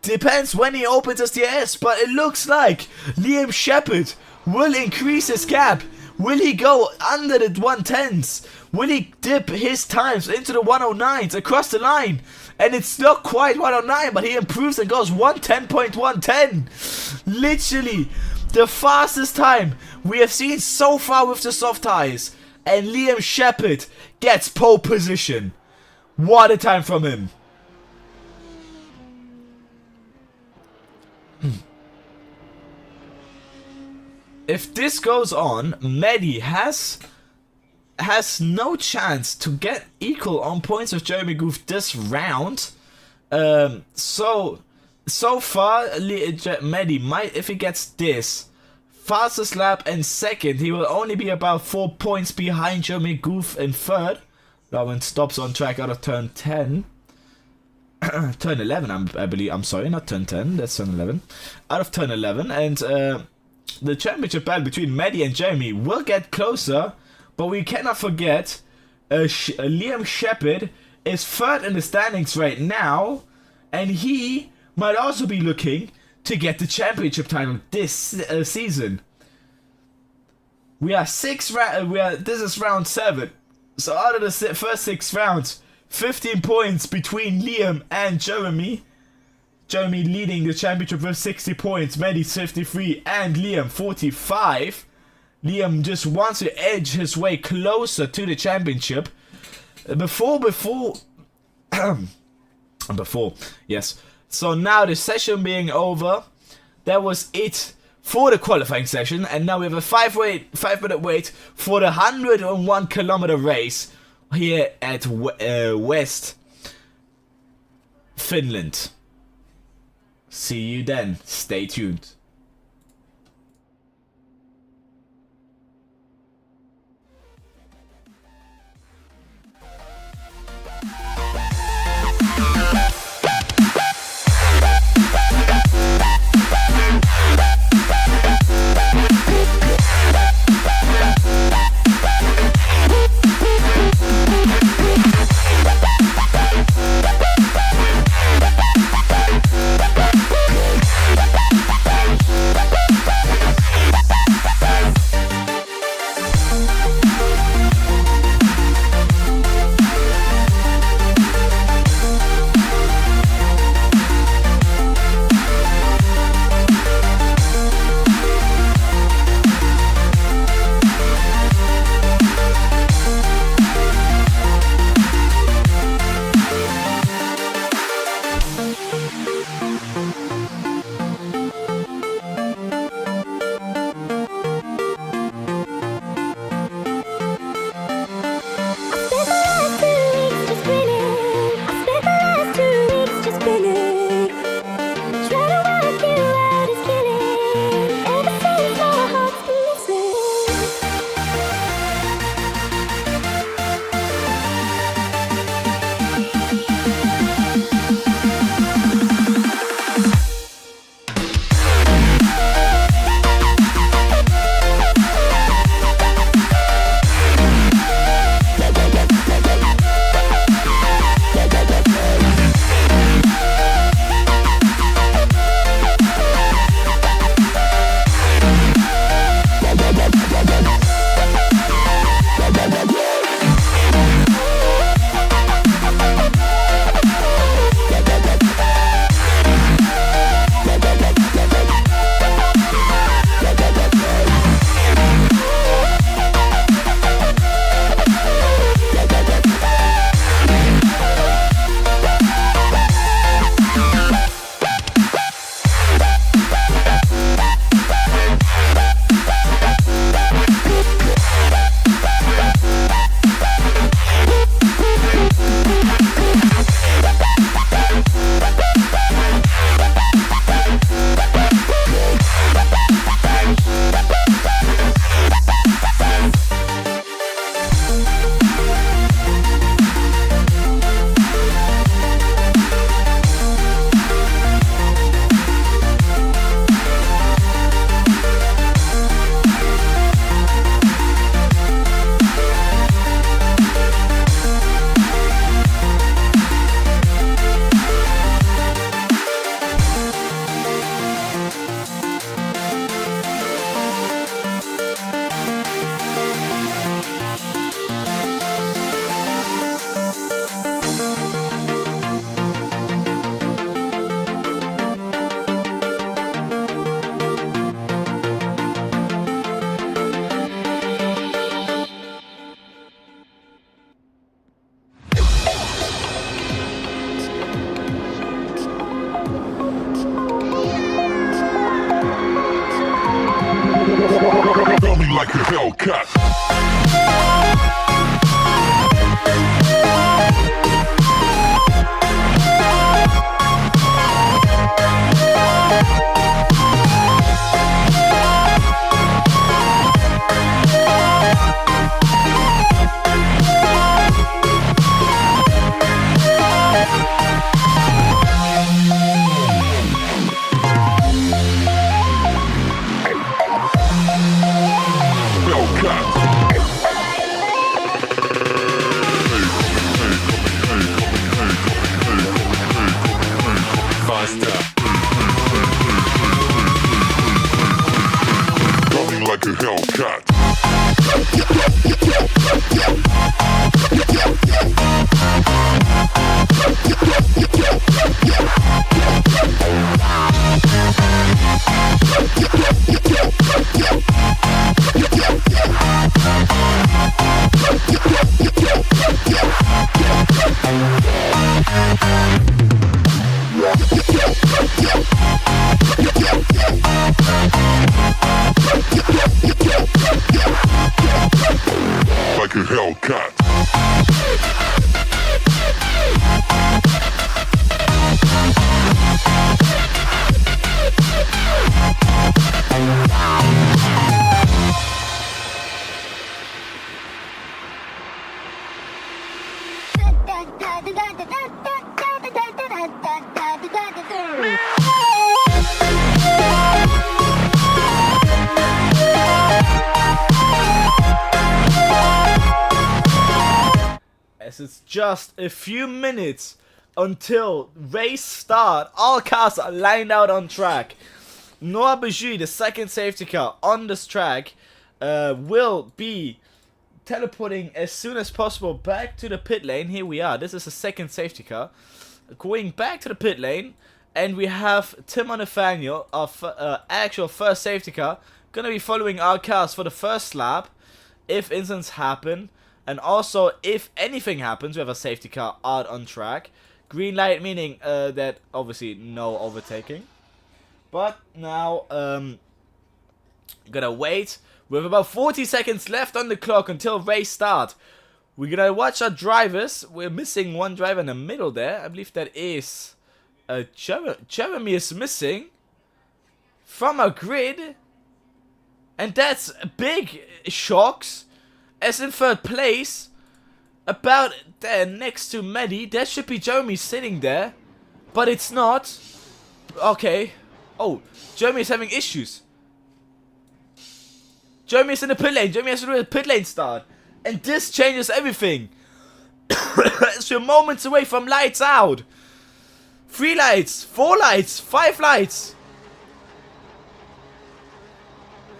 Depends when he opens his DS, but it looks like Liam Shepard will increase his gap. Will he go under the 110s? Will he dip his times into the 109s across the line? And it's not quite 109, but he improves and goes 110.110. Literally the fastest time we have seen so far with the soft tires. And Liam Shepard gets pole position. What a time from him. If this goes on, Mehdi has no chance to get equal on points with Jeremy Goof this round. So far, Mehdi might, if he gets this fastest lap and second, he will only be about 4 points behind Jeremy Goof in third. Lauren stops on track out of turn 10. Turn 11, I believe. I'm sorry, not turn 10. That's turn 11. Out of turn 11, and the championship battle between Mehdi and Jeremy will get closer, but we cannot forget Liam Shepard is third in the standings right now, and he might also be looking to get the championship title this season. This is round 7, so out of the first 6 rounds, 15 points between Liam and Jeremy. Jeremy leading the championship with 60 points, Mehdi 53 and Liam 45. Liam just wants to edge his way closer to the championship. Before, yes. So now the session being over, that was it for the qualifying session, and now we have a 5-minute wait for the 101 kilometer race, here at West Finland. See you then. Stay tuned. like a Hellcat. Coming like a Hellcat. As it's just a few minutes until race start, all cars are lined out on track. Noah Bajou, the second safety car on this track, will be teleporting as soon as possible back to the pit lane. Here we are. This is the second safety car going back to the pit lane, and we have Tim and Nathaniel, our actual first safety car, gonna be following our cars for the first lap if incidents happen. And also, if anything happens, we have a safety car out on track. Green light meaning that obviously no overtaking. But now, gonna wait. We have about 40 seconds left on the clock until race start. We're gonna watch our drivers. We're missing one driver in the middle there. I believe that is Jeremy is missing from our grid. And that's big shocks. As in third place, about there next to Maddie, there should be Jeremy sitting there, but it's not. Okay. Oh, Jeremy is having issues. Jeremy is in the pit lane. Jeremy has to do a pit lane start, and this changes everything. As we're moments away from lights out. 3 lights, 4 lights, 5 lights.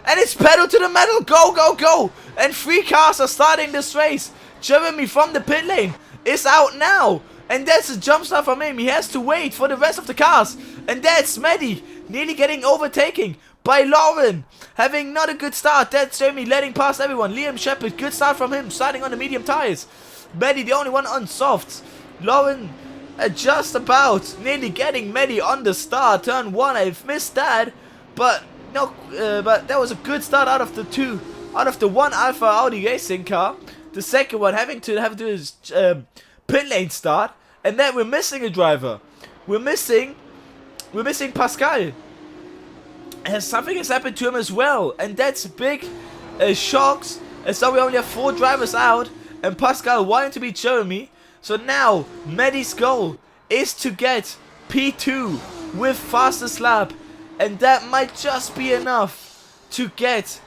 And it's pedal to the metal. Go, go, go. And 3 cars are starting this race. Jeremy from the pit lane is out now. And that's a jump start from him. He has to wait for the rest of the cars. And that's Maddie nearly getting overtaken by Lauren. Having not a good start. That's Jeremy letting past everyone. Liam Shepard, good start from him. Starting on the medium tires. Maddie the only one on softs. Lauren just about nearly getting Maddie on the start. Turn 1, I've missed that. But no, but that was a good start out of the one Alpha Audi racing car. The second one having to do his pit lane start, and then we're missing a driver. We're missing Pascal. And something has happened to him as well, and that's big shocks. And so we only have 4 drivers out, and Pascal wanting to beat Jeremy. So now Maddie's goal is to get P2 with fastest lap. And that might just be enough to get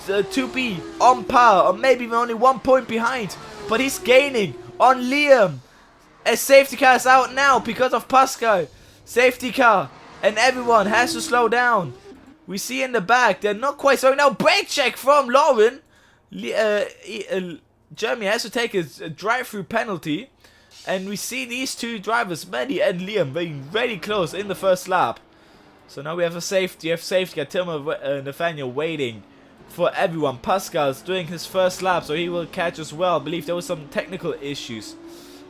to be on par, or maybe even only 1 point behind. But he's gaining on Liam. A safety car is out now because of Pascal. Safety car, and everyone has to slow down. We see in the back, they're not quite slowing down. Brake check from Lauren. Jeremy has to take a drive-through penalty. And we see these 2 drivers, Maddie and Liam, being very close in the first lap. So now we have a safety. Got Tim and Nathaniel waiting for everyone. Pascal's doing his first lap, so he will catch as well. I believe there was some technical issues.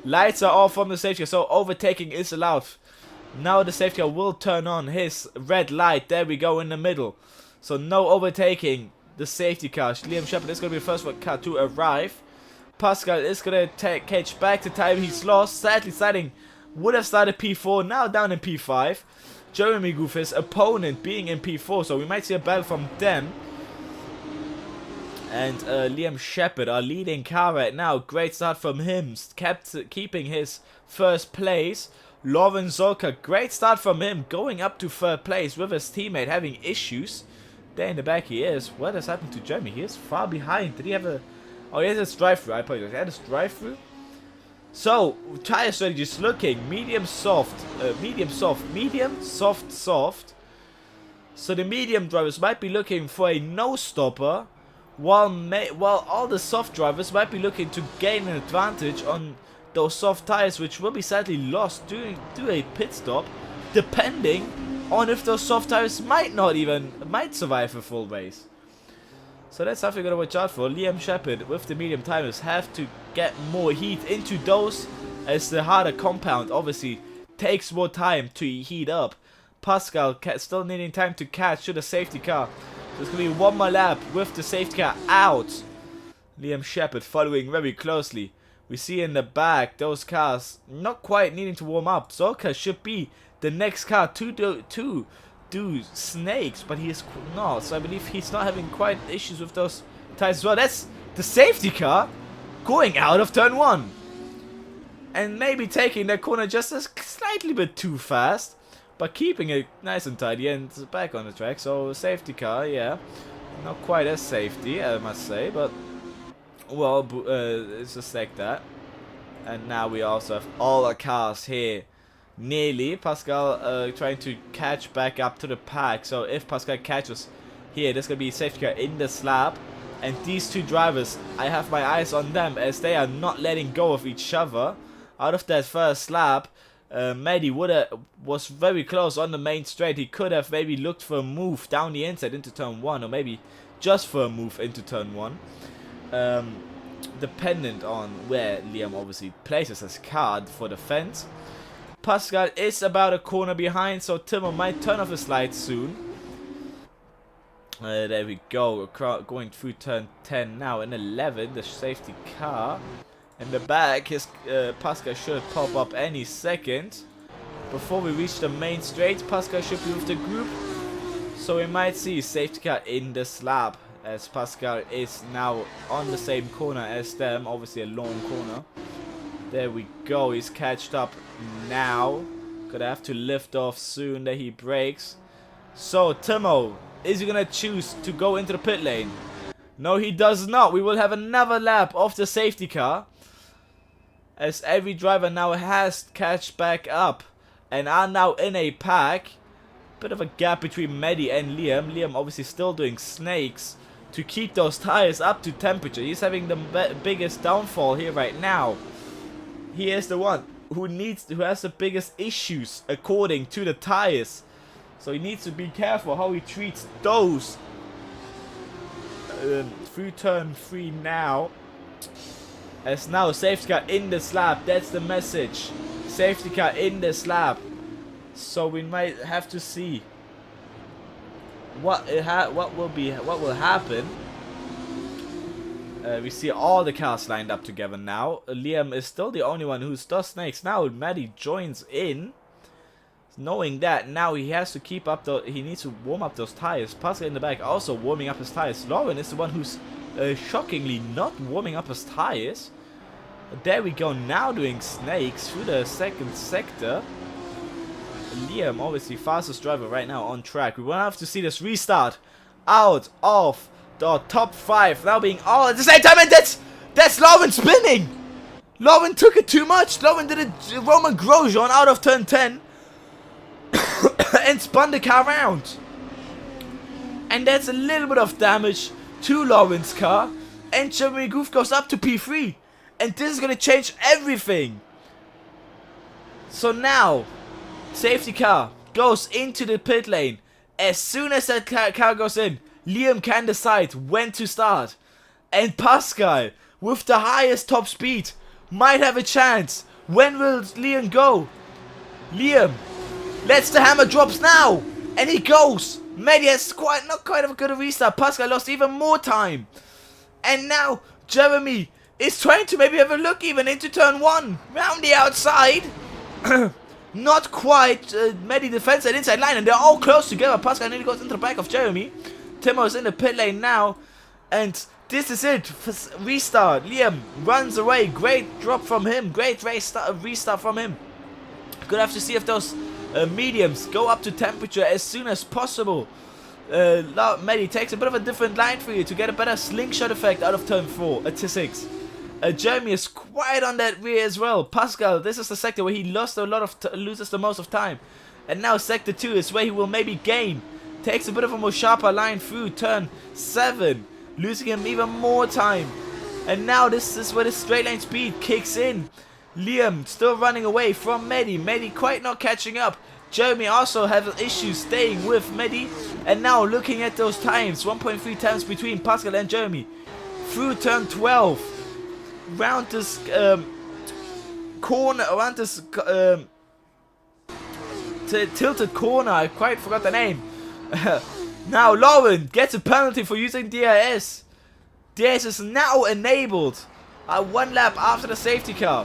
Lights are off from the safety car, so overtaking is allowed. Now the safety car will turn on his red light. There we go in the middle. So no overtaking the safety car. Liam Shepard is going to be the first car to arrive. Pascal is going to catch back the time he's lost. Sadly, would have started P4, now down in P5. Jeremy Goof, his opponent, being in P4, so we might see a battle from them. And Liam Shepard, our leading car right now. Great start from him, keeping his first place. Lauren Zolka, great start from him, going up to third place with his teammate having issues. There in the back he is. What has happened to Jeremy? He is far behind. Did he have a... Oh, he has his drive-through. I apologize. He had his drive-through. So, tire strategy is looking medium, soft. Medium, soft. So the medium drivers might be looking for a no-stopper, while all the soft drivers might be looking to gain an advantage on those soft tires, which will be sadly lost due to a pit stop, depending on if those soft tires might survive a full race. So that's something we're going to watch out for. Liam Shepard with the medium tires have to get more heat into those, as the harder compound obviously takes more time to heat up. Pascal still needing time to catch to the safety car. There's going to be one more lap with the safety car out. Liam Shepard following very closely. We see in the back those cars not quite needing to warm up. Zorka should be the next car to do snakes, but he is not. So I believe he's not having quite issues with those tires as well. That's the safety car going out of turn 1. And maybe taking that corner just a slightly bit too fast. but keeping it nice and tidy and back on the track. So safety car, yeah, not quite as safety, I must say, but well, it's just like that. And now we also have all our cars here. Nearly, Pascal trying to catch back up to the pack. So if Pascal catches here, there's going to be a safety car in the slab. And these two drivers, I have my eyes on them as they are not letting go of each other. Out of that first slab, Mehdi was very close on the main straight. He could have maybe looked for a move down the inside into turn 1, or maybe just for a move into turn 1. Dependent on where Liam obviously places his card for the fence. Pascal is about a corner behind, so Timo might turn off his lights soon. There we go, going through turn 10 now, in 11, the safety car. In the back, his Pascal should pop up any second. Before we reach the main straight, Pascal should be with the group. So we might see safety car in the slab, as Pascal is now on the same corner as them, obviously a long corner. There we go, he's catched up now. Gonna have to lift off soon that he breaks. So Timo, is he gonna choose to go into the pit lane? No, he does not. We will have another lap of the safety car, as every driver now has catched back up and are now in a pack. Bit of a gap between Mehdi and Liam. Liam obviously still doing snakes to keep those tires up to temperature. He's having the biggest downfall here right now. He is the one who has the biggest issues according to the tires. So he needs to be careful how he treats those. Through turn 3 now. As now safety car in the slab. That's the message. Safety car in the slab. So we might have to see what will happen. We see all the cars lined up together now. Liam is still the only one who does snakes. Now Maddie joins in. Knowing that now he has to keep up he needs to warm up those tires. Pascal in the back also warming up his tires. Lauren is the one who's shockingly not warming up his tires. There we go, now doing snakes through the second sector. Liam, obviously fastest driver right now on track. We will have to see this restart out of the top 5 now being all at the same time, and that's Lauren spinning. Lauren took it too much. Lauren did a Roman Grosjean out of turn 10 and spun the car around. And that's a little bit of damage to Lauren's car, and Jeremy Goof goes up to P3, and this is going to change everything. So now safety car goes into the pit lane. As soon as that car goes in, Liam can decide when to start. And Pascal, with the highest top speed, might have a chance. When will Liam go? Liam lets the hammer drops now. And he goes. Maybe has not quite of a good restart. Pascal lost even more time. And now Jeremy is trying to maybe have a look even into turn 1. Round the outside. Not quite. Mehdi defends that inside line, and they're all close together. Pascal nearly goes into the back of Jeremy. Timo is in the pit lane now, and this is it. Restart. Liam runs away. Great drop from him. Great restart from him. Gonna have to see if those mediums go up to temperature as soon as possible. Mehdi takes a bit of a different line for you to get a better slingshot effect out of turn 4 to 6. Jeremy is quite on that rear as well. Pascal, this is the sector where he lost a lot of loses the most of time, and now sector 2 is where he will maybe gain. Takes a bit of a more sharper line through turn 7, losing him even more time. And now this is where the straight line speed kicks in. Liam still running away from Mehdi. Mehdi quite not catching up. Jeremy also has issues staying with Mehdi. And now looking at those times, 1.3 times between Pascal and Jeremy. Through turn 12. Round this corner, around this tilted corner. I quite forgot the name. Now Lauren gets a penalty for using DRS. DRS is now enabled. 1 lap after the safety car.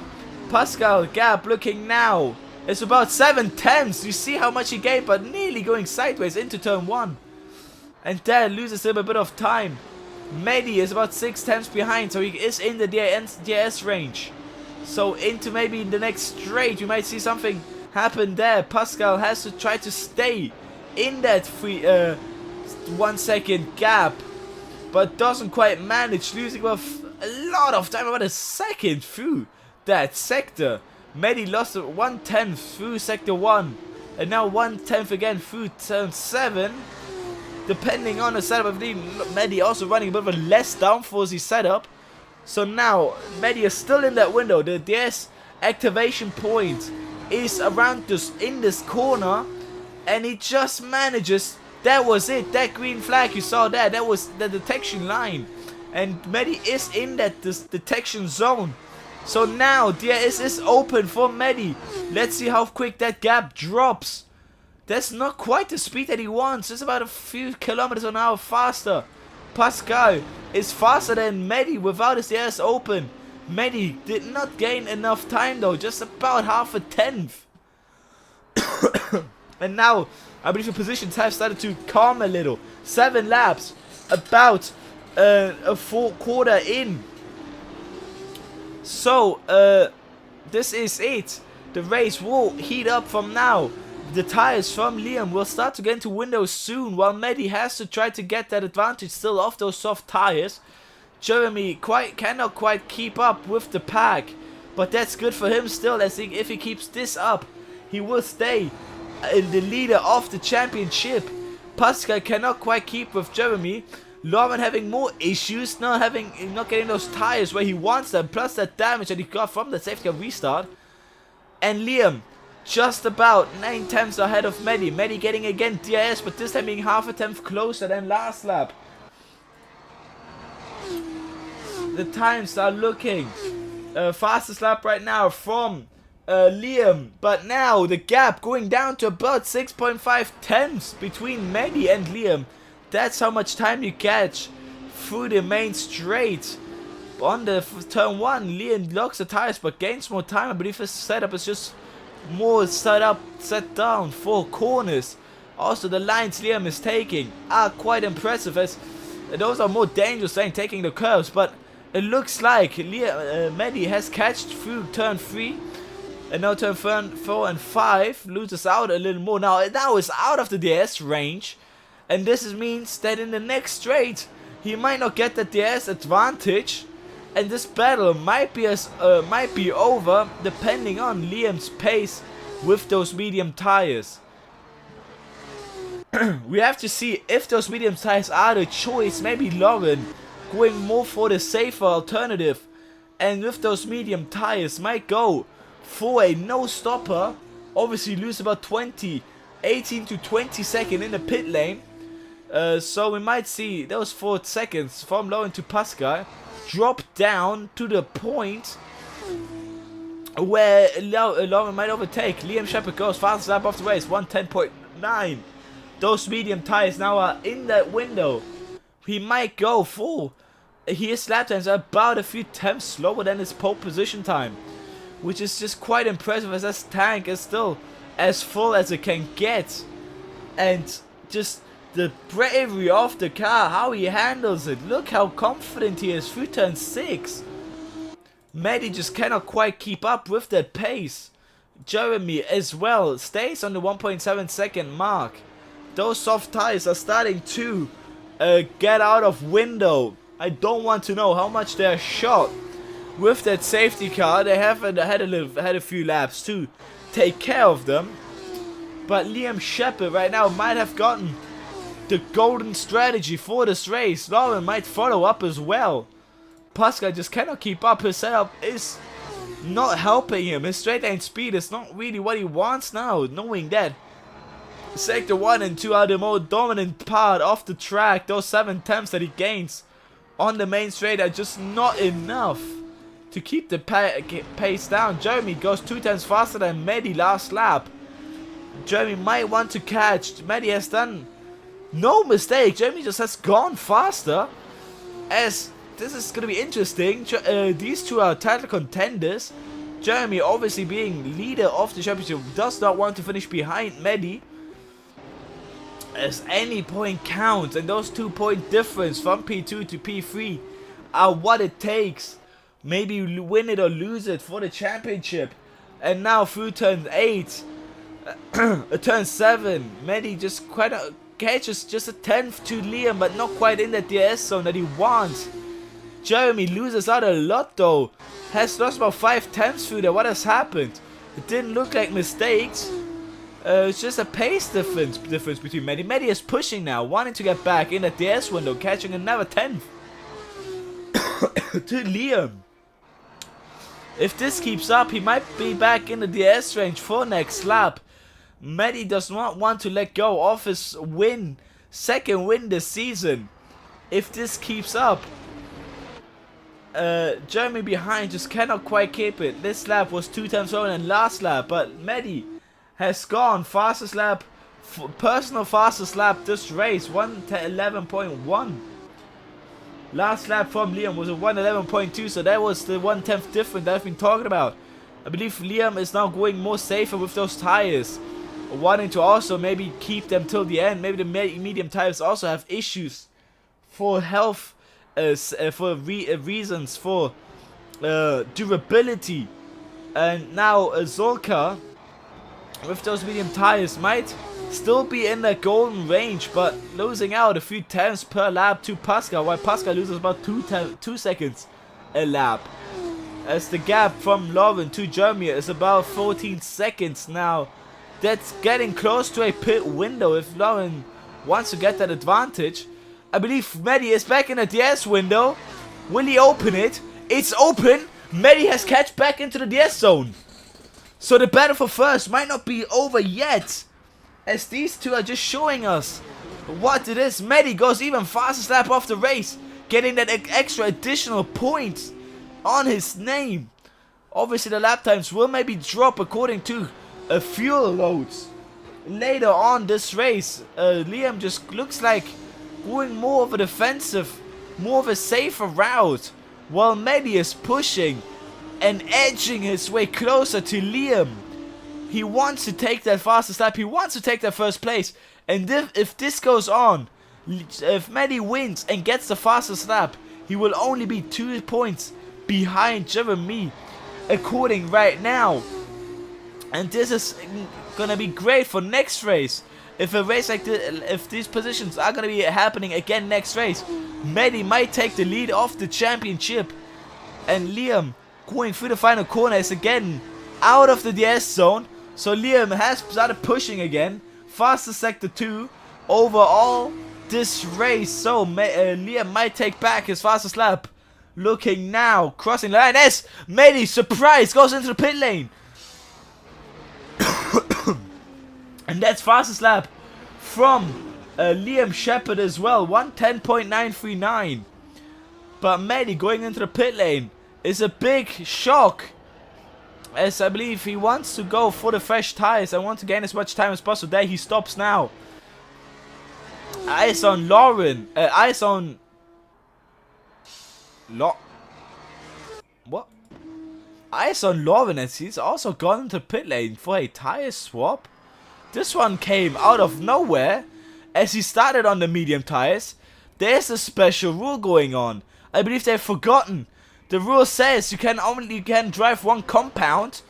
Pascal gap looking now. It's about 7 tenths. You see how much he gained, but nearly going sideways into turn 1. And that loses him a bit of time. Mehdi is about 6 tenths behind, so he is in the DRS range. So into maybe the next straight, you might see something happen there. Pascal has to try to stay in that 1 second gap, but doesn't quite manage, losing about a lot of time, about a second through that sector. Medi lost 1/10 through sector 1, and now 1/10 again through turn 7. Depending on the setup, I believe Medi also running a bit of a less downforcey setup. So now Medi is still in that window. The DS activation point is around in this corner, and he just manages. That was it. That green flag you saw there, that was the detection line, and Medi is in that detection zone. So now DRS is open for Medi. Let's see how quick that gap drops. That's not quite the speed that he wants. It's about a few kilometers an hour faster. Pascal is faster than Medi without his DRS open. Medi did not gain enough time though, just about half a tenth. And now I believe the positions have started to calm a little. 7 laps, about a full quarter in. So this is it. The race will heat up from now. The tires from Liam will start to get into windows soon, while Medi has to try to get that advantage still off those soft tires. Jeremy cannot quite keep up with the pack, but that's good for him still. I think if he keeps this up, he will stay the leader of the championship. Pascal cannot quite keep with Jeremy. Lauren having more issues, not getting those tires where he wants them, plus that damage that he got from the safety car restart. And Liam just about 9 tenths ahead of Medi. Medi getting again DRS, but this time being half a tenth closer than last lap. The times are looking fastest lap right now from Liam, but now the gap going down to about 6.5 tenths between Medi and Liam. That's how much time you catch through the main straight. On the turn 1, Liam locks the tires but gains more time. I believe his setup is just more set down for corners. Also, the lines Liam is taking are quite impressive, as those are more dangerous than taking the curves. But it looks like Medi has catched through turn 3, and now turn 4 and 5 loses out a little more. Now is out of the DS range, and this means that in the next straight he might not get the DS advantage, and this battle might be over depending on Liam's pace with those medium tires. We have to see if those medium tires are the choice. Maybe Lauren going more for the safer alternative, and with those medium tires might go for a no stopper. Obviously lose about 18 to 20 seconds in the pit lane. So we might see those 4 seconds from Lauren to Pascal drop down to the point where Lauren might overtake. Liam Shepard goes fastest lap of the race, 1:10.9. Those medium tires now are in that window. He might go full. His lap times are about a few tenths slower than his pole position time, which is just quite impressive, as this tank is still as full as it can get. And just the bravery of the car, how he handles it. Look how confident he is through turn 6. Medi just cannot quite keep up with that pace. Jeremy as well stays on the 1.7 second mark. Those soft tires are starting to get out of window. I don't want to know how much they're shot with that safety car. They have had a few laps to take care of them. But Liam Shepard right now might have gotten the golden strategy for this race. Lauren might follow up as well. Pascal just cannot keep up. His setup is not helping him. His straight line speed is not really what he wants now, knowing that Sector 1 and 2 are the more dominant part of the track. Those 7 tenths that he gains on the main straight are just not enough to keep the pace down. Jeremy goes 2 tenths faster than Medi last lap. Jeremy might want to catch. Medi has done no mistake. Jeremy just has gone faster. As this is going to be interesting. These two are title contenders. Jeremy, obviously being leader of the championship, does not want to finish behind Medi, as any point counts, and those 2-point difference from P2 to P3 are what it takes. Maybe you win it or lose it for the championship. And now through turn 8, A turn 7. Medi just catches just a 10th to Liam, but not quite in that DRS zone that he wants. Jeremy loses out a lot though. Has lost about 5 tenths through there. What has happened? It didn't look like mistakes. It's just a pace difference between Medi. Medi is pushing now, wanting to get back in that DRS window, catching another 10th to Liam. If this keeps up, he might be back in the DRS range for next lap. Medi does not want to let go of his second win this season. If this keeps up, Jeremy behind just cannot quite keep it. This lap was 2 times slower than last lap, but Medi has gone fastest lap, personal fastest lap this race, 1:11.1. Last lap from Liam was a 1:11.2, so that was the 1/10 difference that I've been talking about. I believe Liam is now going more safer with those tires, wanting to also maybe keep them till the end. Maybe the medium tires also have issues for health, reasons for durability. And now Zorka with those medium tires might still be in the golden range, but losing out a few tenths per lap to Pascal, while Pascal loses about 2 seconds a lap. As the gap from Lauren to Jeremy is about 14 seconds now. That's getting close to a pit window if Lauren wants to get that advantage. I believe Medi is back in the DS window. Will he open it? It's open. Medi has catch back into the DS zone. So the battle for first might not be over yet, as these two are just showing us what it is. Medi goes even fastest lap of the race, getting that extra additional points on his name. Obviously the lap times will maybe drop according to fuel loads later on this race. Liam just looks like going more of a defensive, more of a safer route, while Medi is pushing and edging his way closer to Liam. He wants to take that fastest lap, he wants to take that first place, and if this goes on, if Medi wins and gets the fastest lap, he will only be 2 points behind Jeremy, according right now. And this is gonna be great for next race. If a race like this, if these positions are gonna be happening again next race, Medi might take the lead of the championship, and Liam going through the final corner is again out of the DS zone. So Liam has started pushing again. Fastest sector 2 overall this race. So Liam might take back his fastest lap. Looking now, crossing the line as Medi, surprise, goes into the pit lane. And that's fastest lap from Liam Shepherd as well, 1:10.939. But Medi going into the pit lane is a big shock, as I believe he wants to go for the fresh tires and want to gain as much time as possible. There he stops now. Eyes on Lauren. Eyes on what? Eyes on Lauren, as he's also gone into pit lane for a tire swap. This one came out of nowhere, as he started on the medium tires. There's a special rule going on. I believe they've forgotten. The rule says you can drive one compound,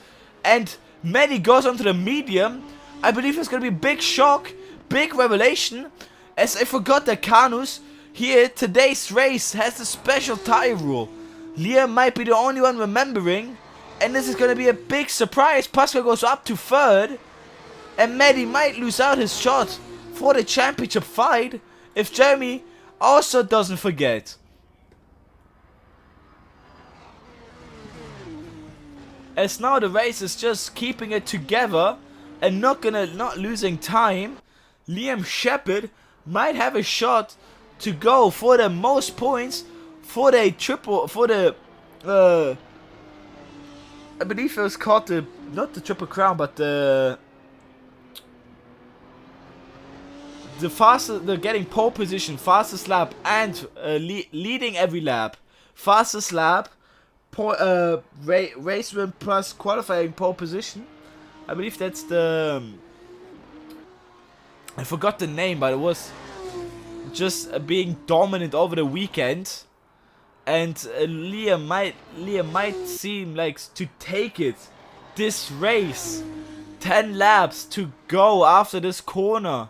and Medi goes onto the medium. I believe it's gonna be a big shock, big revelation, as I forgot that Kannus here today's race has a special tire rule. Liam might be the only one remembering, and this is gonna be a big surprise. Pascal goes up to 3rd, and Medi might lose out his shot for the championship fight if Jeremy also doesn't forget. As now the race is just keeping it together and not losing time. Liam Shepherd might have a shot to go for the most points for the triple, for the I believe it was called the, not the Triple Crown, but the fastest, the getting pole position, fastest lap, and leading every lap, fastest lap, race win plus qualifying pole position. I believe that's the, I forgot the name, but it was just being dominant over the weekend. And Liam might seem like to take it this race. 10 laps to go after this corner.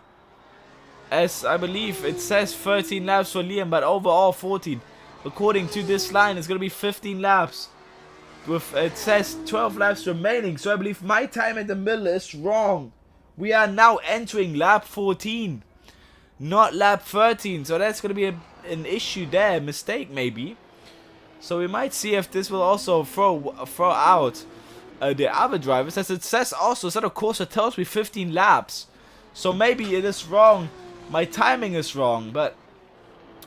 As I believe it says 13 laps for Liam, but overall 14. According to this line, it's going to be 15 laps. It says 12 laps remaining, so I believe my time in the middle is wrong. We are now entering lap 14, not lap 13, so that's going to be an issue there, mistake maybe. So we might see if this will also throw out the other drivers, as it says also, so of course it tells me 15 laps. So maybe it is wrong, my timing is wrong, but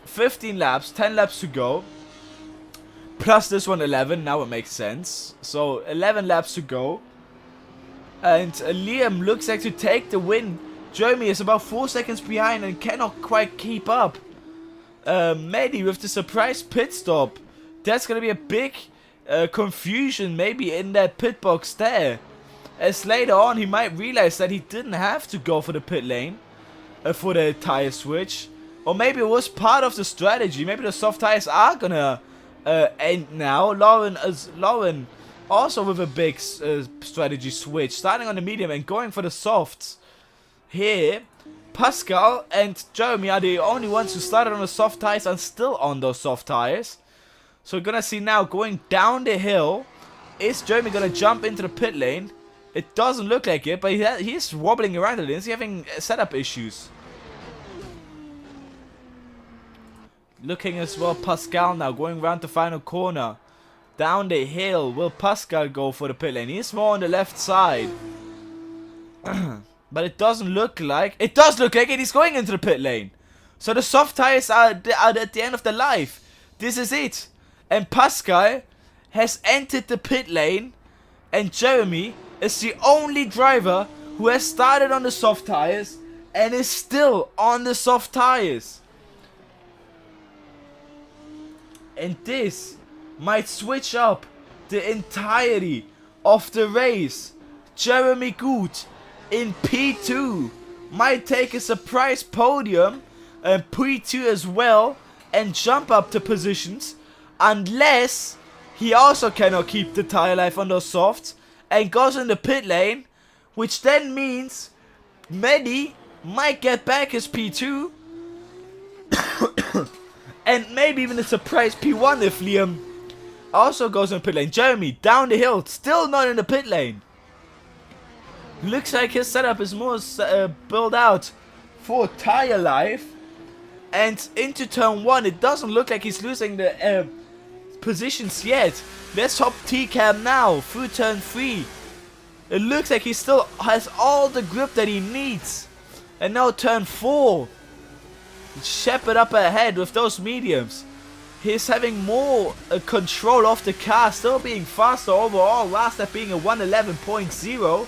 15 laps, 10 laps to go. Plus this one 11, now it makes sense. So 11 laps to go. And Liam looks like to take the win. Jeremy is about 4 seconds behind and cannot quite keep up. Maybe with the surprise pit stop, that's going to be a big confusion maybe in that pit box there. As later on he might realize that he didn't have to go for the pit lane for the tire switch. Or maybe it was part of the strategy. Maybe the soft tires are going to end now. Lauren also with a big strategy switch, starting on the medium and going for the softs. Here, Pascal and Jeremy are the only ones who started on the soft tires and still on those soft tires. So we're gonna see now going down the hill. Is Jeremy gonna jump into the pit lane? It doesn't look like it, but he's wobbling around a little. Is he having setup issues? Looking as well, Pascal now going around the final corner. Down the hill, will Pascal go for the pit lane? He's more on the left side. But it doesn't look like... It does look like it, he's going into the pit lane. So the soft tires are at the end of their life. This is it. And Pascal has entered the pit lane. And Jeremy is the only driver who has started on the soft tires and is still on the soft tires. And this might switch up the entirety of the race. Jeremy Good in P2 might take a surprise podium and P2 as well and jump up the positions, unless he also cannot keep the tire life on those softs and goes in the pit lane, which then means Mehdi might get back his P2 and maybe even a surprise P1 if Liam also goes in the pit lane. Jeremy down the hill, still not in the pit lane. Looks like his setup is more built out for tire life. And into turn 1, it doesn't look like he's losing the positions yet. Let's hop T-cam now through turn 3. It looks like he still has all the grip that he needs. And now turn 4. Shepherd up ahead with those mediums. He's having more control of the car, still being faster overall. Last lap being a 111.0,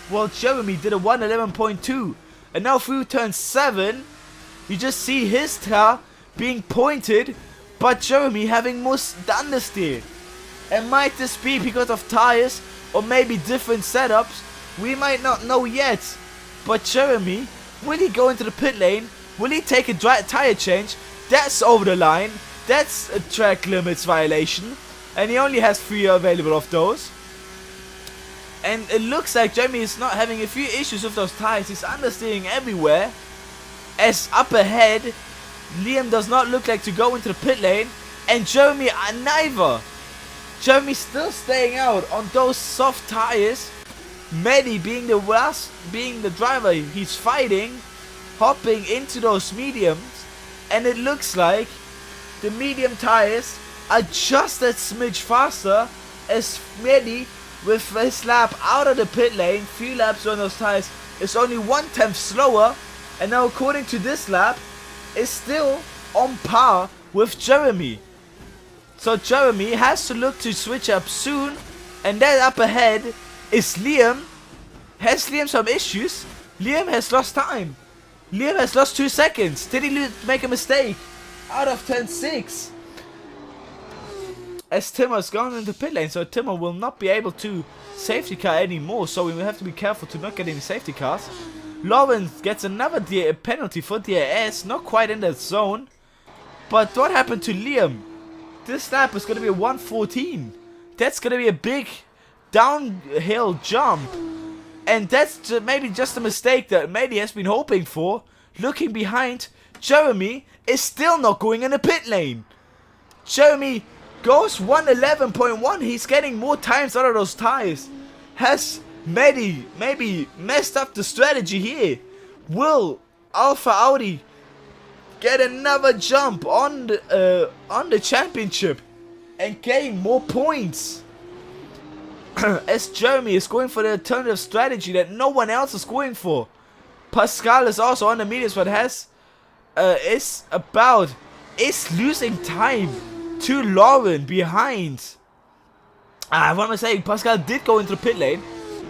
while Jeremy did a 111.2. And now through turn 7, you just see his car being pointed, but Jeremy having more understeer. And might this be because of tires or maybe different setups? We might not know yet. But Jeremy, will he go into the pit lane? Will he take a tire change? That's over the line. That's a track limits violation. And he only has 3 available of those. And it looks like Jeremy is not having a few issues with those tires. He's understeering everywhere. As up ahead, Liam does not look like to go into the pit lane. And Jeremy are neither. Jeremy still staying out on those soft tires. Mehdi being the driver he's fighting, hopping into those mediums, and it looks like the medium tires are just that smidge faster as Mehdi with his lap out of the pit lane. 3 laps on those tires is only 1/10 slower, and now according to this lap is still on par with Jeremy. So Jeremy has to look to switch up soon, and that up ahead is Liam. Has Liam some issues? Liam has lost time. Liam has lost 2 seconds. Did he make a mistake? Out of turn 6. As Timmer's gone into pit lane, so Timmer will not be able to safety car anymore, so we will have to be careful to not get any safety cars. Lawrence gets another penalty for DRS, not quite in that zone. But what happened to Liam? This lap is going to be a 1:14. That's going to be a big downhill jump. And that's maybe just a mistake that maybe has been hoping for. Looking behind, Jeremy is still not going in the pit lane. Jeremy goes 111.1. He's getting more times out of those tires. Has maybe messed up the strategy here. Will Alpha Audi get another jump on the championship and gain more points? As Jeremy is going for the alternative strategy that no one else is going for. Pascal is also on the mediums, but is losing time to Lauren behind. What am I saying? Pascal did go into the pit lane,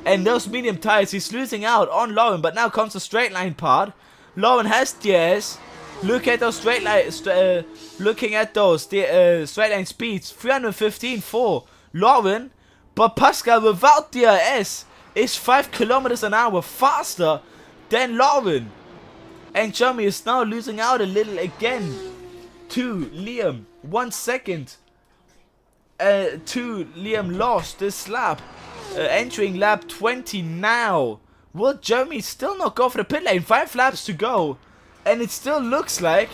and those medium tires, he's losing out on Lauren. But now comes the straight line part. Lauren has DRS. Look at those straight line. Looking at those straight line speeds, 315 for Lauren. But Pascal without DRS is 5 kilometers an hour faster than Lauren. And Jeremy is now losing out a little again to Liam. 1 second to Liam lost this lap. Entering lap 20 now. Will Jeremy still not go for the pit lane? 5 laps to go. And it still looks like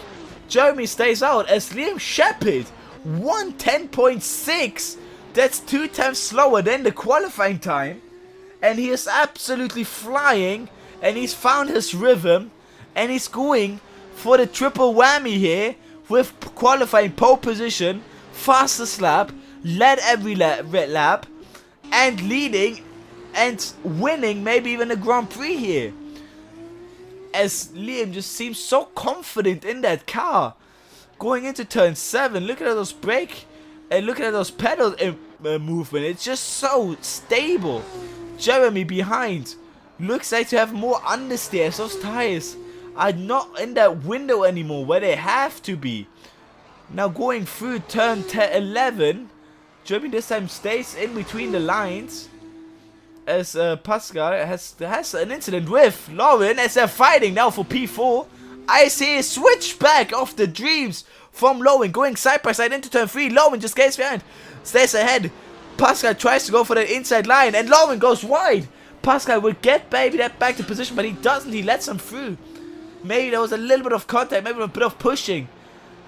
Jeremy stays out as Liam Shepard 110.6. That's 2 times slower than the qualifying time. And he is absolutely flying. And he's found his rhythm. And he's going for the triple whammy here. With qualifying pole position, fastest lap, led every lap. And leading and winning maybe even a Grand Prix here. As Liam just seems so confident in that car. Going into turn 7, look at those brake. And look at those pedal movement. It's just so stable. Jeremy behind. Looks like to have more understeers. Those tires are not in that window anymore where they have to be. Now going through turn 11. Jeremy this time stays in between the lines. As Pascal has an incident with Lauren as they're fighting now for P4. I see a switchback of the dreams from Lauren going side by side into turn 3. Lauren just gets behind, stays ahead. Pascal tries to go for the inside line and Lauren goes wide. Pascal will get maybe that back to position, but he doesn't. He lets him through. Maybe there was a little bit of contact, maybe a bit of pushing.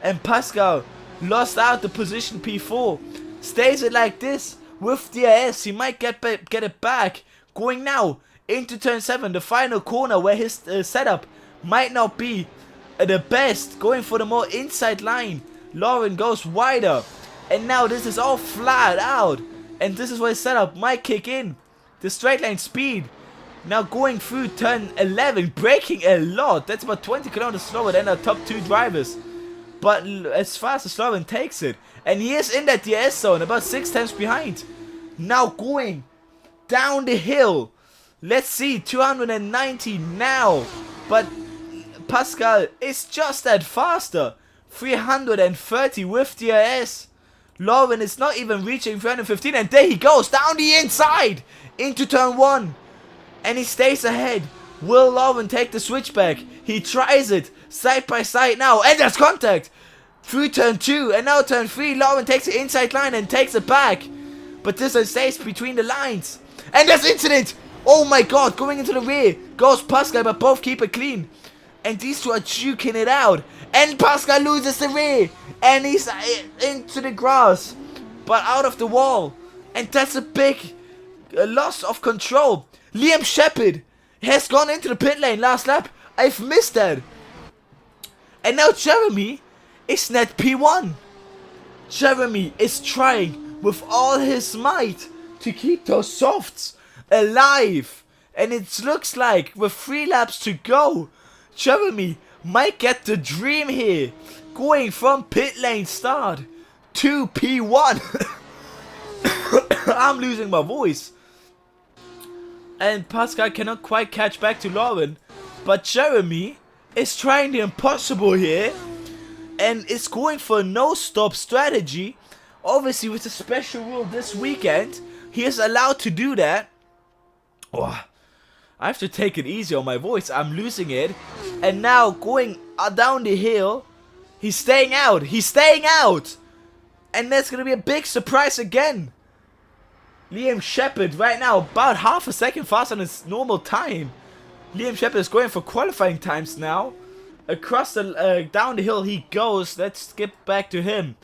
And Pascal lost out the position P4. Stays it like this with DRS. He might get it back. Going now into turn 7, the final corner where his setup might not be the best. Going for the more inside line. Lauren goes wider. And now this is all flat out. And this is where his setup might kick in. The straight line speed. Now going through turn 11. Braking a lot. That's about 20 kilometers slower than our top 2 drivers. But as fast as Lauren takes it. And he is in that DRS zone. About 6 times behind. Now going down the hill. Let's see. 290 now. But Pascal is just that faster. 330 with DRS. Lauren is not even reaching 315. And there he goes. Down the inside. Into turn 1. And he stays ahead. Will Lauren take the switchback? He tries it. Side by side now. And there's contact. Through turn 2. And now turn 3. Lauren takes the inside line and takes it back. But this one stays between the lines. And there's incident. Oh my god. Going into the rear. Goes Pascal, but both keep it clean. And these two are juking it out. And Pascal loses the rear. And he's into the grass. But out of the wall. And that's a big loss of control. Liam Shepard has gone into the pit lane last lap. I've missed that. And now Jeremy is net P1. Jeremy is trying with all his might to keep those softs alive. And it looks like with 3 laps to go, Jeremy might get the dream here. Going from pit lane start to P1. I'm losing my voice. And Pascal cannot quite catch back to Lauren. But Jeremy is trying the impossible here. And is going for a no-stop strategy. Obviously with the special rule this weekend, he is allowed to do that. Oh, I have to take it easy on my voice. I'm losing it. And now going down the hill. He's staying out. He's staying out. And that's going to be a big surprise again. Liam Shepherd right now about half a second faster than his normal time. Liam Shepherd is going for qualifying times now. Across the down the hill he goes. Let's skip back to him.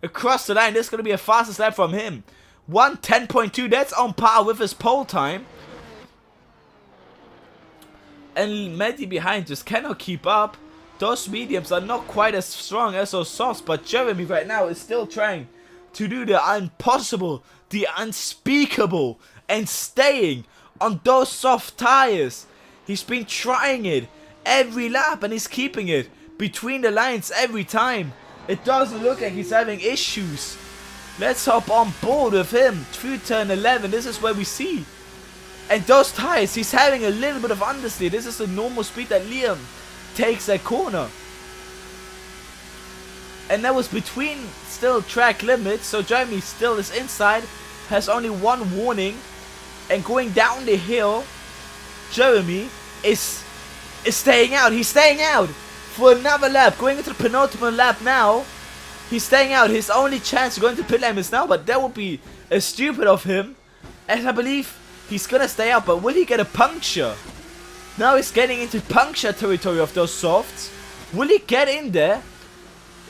Across the line, this is going to be a fastest lap from him. 1:10.2, that's on par with his pole time. And Maddie behind just cannot keep up. Those mediums are not quite as strong as those softs, but Jeremy right now is still trying to do the impossible, the unspeakable, and staying on those soft tires. He's been trying it every lap and he's keeping it between the lines every time. It doesn't look like he's having issues. Let's hop on board with him through turn 11. This is where we see. And those tires, he's having a little bit of understeer. This is the normal speed that Liam takes that corner. And that was between still track limits. So Jeremy still is inside. Has only one warning. And going down the hill, Jeremy is staying out. He's staying out for another lap. Going into the penultimate lap now. He's staying out. His only chance of going to pit lane is now. But that would be stupid of him. As I believe he's gonna stay out. But will he get a puncture? Now he's getting into puncture territory of those softs. Will he get in there?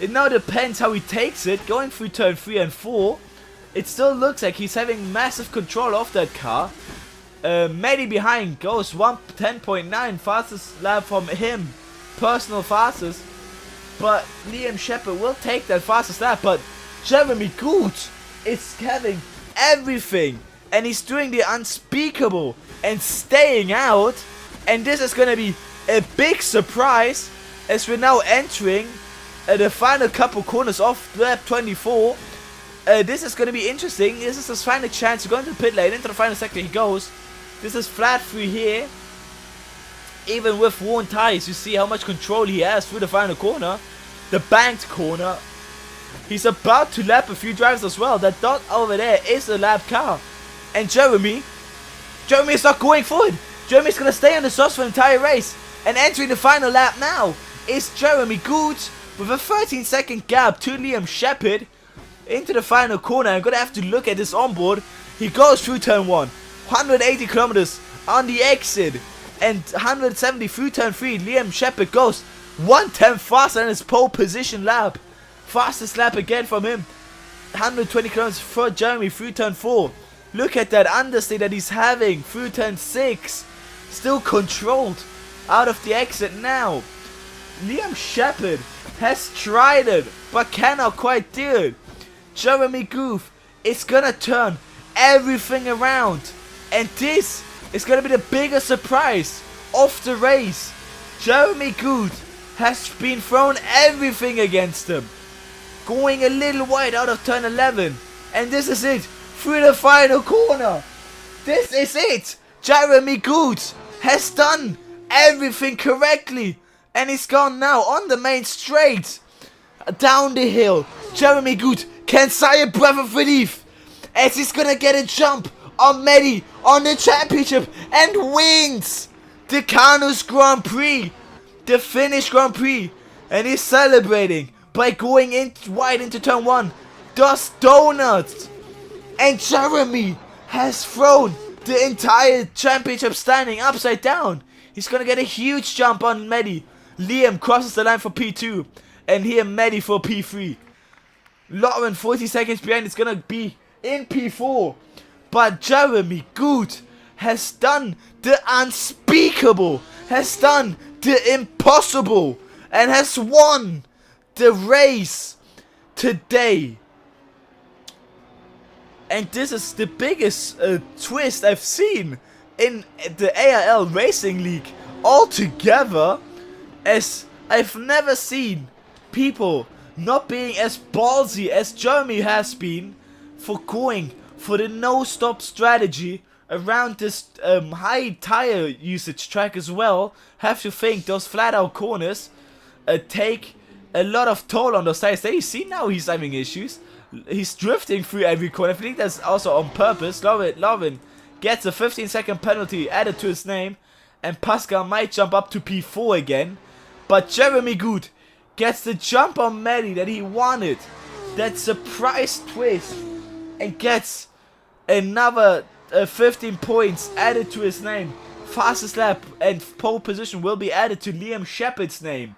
It now depends how he takes it. Going through turn 3 and 4. It still looks like he's having massive control of that car. Maddie behind goes 1:10.9. Fastest lap from him. Personal fastest. But Liam Shepherd will take that fastest lap. But Jeremy Good is having everything. And he's doing the unspeakable. And staying out. And this is going to be a big surprise. As we're now entering the final couple corners of lap 24. This is going to be interesting. This is his final chance to go into the pit lane. Into the final sector he goes. This is flat through here. Even with worn tires, you see how much control he has through the final corner. The banked corner. He's about to lap a few drivers as well. That dot over there is a lap car. And Jeremy is not going forward. Jeremy's going to stay on the sauce for the entire race. And entering the final lap now is Jeremy Good with a 13-second gap to Liam Shepherd into the final corner. I'm going to have to look at this onboard. He goes through turn 1. 180 kilometers on the exit. And 170 through turn 3. Liam Shepherd goes 1/10 faster than his pole position lap. Fastest lap again from him. 120 kilometers for Jeremy through turn 4. Look at that understeer that he's having through turn 6. Still controlled out of the exit now. Liam Shepherd has tried it, but cannot quite do it. Jeremy Goof is gonna turn everything around. And this is gonna be the biggest surprise of the race. Jeremy Good has been thrown everything against him. Going a little wide out of turn 11. And this is it. Through the final corner. This is it. Jeremy Good has done everything correctly. And he's gone now on the main straight. Down the hill. Jeremy Good can sigh a breath of relief. As he's gonna get a jump on Maddie on the championship. And wins the Kannus Grand Prix. The Finnish Grand Prix. And he's celebrating by going in wide into turn 1. Does donuts. And Jeremy has thrown the entire championship standing upside down. He's gonna get a huge jump on Maddie. Liam crosses the line for P2. And here Maddie for P3. Lauren 40 seconds behind is gonna be in P4. But Jeremy Good has done the unspeakable. Has done the impossible. And has won the race today. And this is the biggest twist I've seen in the ARL Racing League altogether. As I've never seen people not being as ballsy as Jeremy has been for going for the no-stop strategy around this high tire usage track as well. Have to think those flat-out corners take a lot of toll on those tires. There you see now he's having issues. He's drifting through every corner. I think that's also on purpose. Lovin gets a 15-second penalty added to his name. And Pascal might jump up to P4 again. But Jeremy Good gets the jump on Maddie that he wanted. That surprise twist. And gets another 15 points added to his name. Fastest lap and pole position will be added to Liam Shepard's name.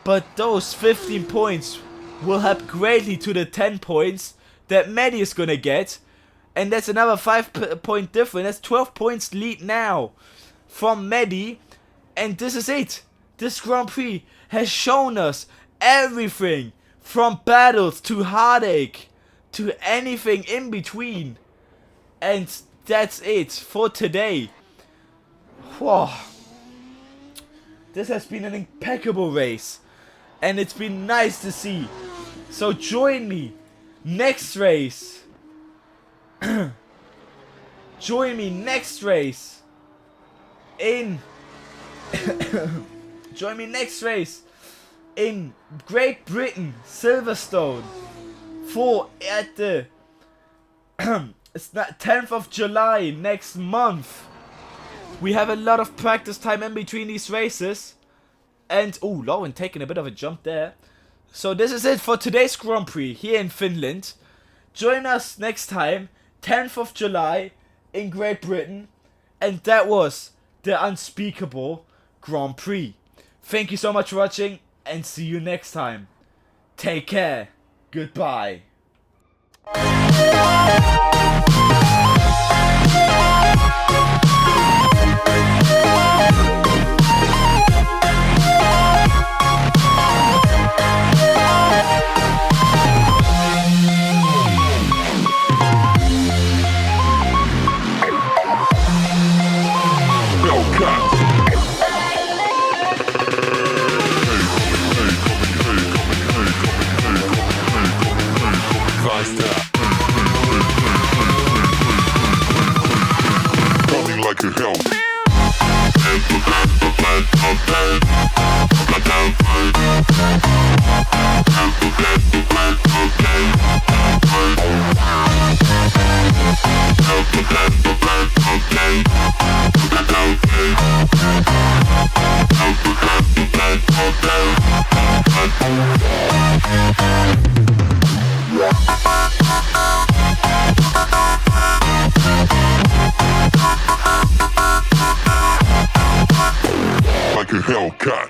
But those 15 points will help greatly to the 10 points that Maddie is gonna get. And that's another 5-point difference. That's 12 points lead now from Maddie. And this is it. This Grand Prix has shown us everything from battles to heartache to anything in between. And that's it for today. Whoa. This has been an impeccable race. And it's been nice to see. So join me next race. Join me next race in join me next race in Great Britain, Silverstone, at the it's not 10th of July next month. We have a lot of practice time in between these races. And, oh, Lauren taking a bit of a jump there. So this is it for today's Grand Prix here in Finland. Join us next time, 10th of July in Great Britain. And that was the unspeakable Grand Prix. Thank you so much for watching and see you next time. Take care. Goodbye. Coming like a hell. Like a Hellcat.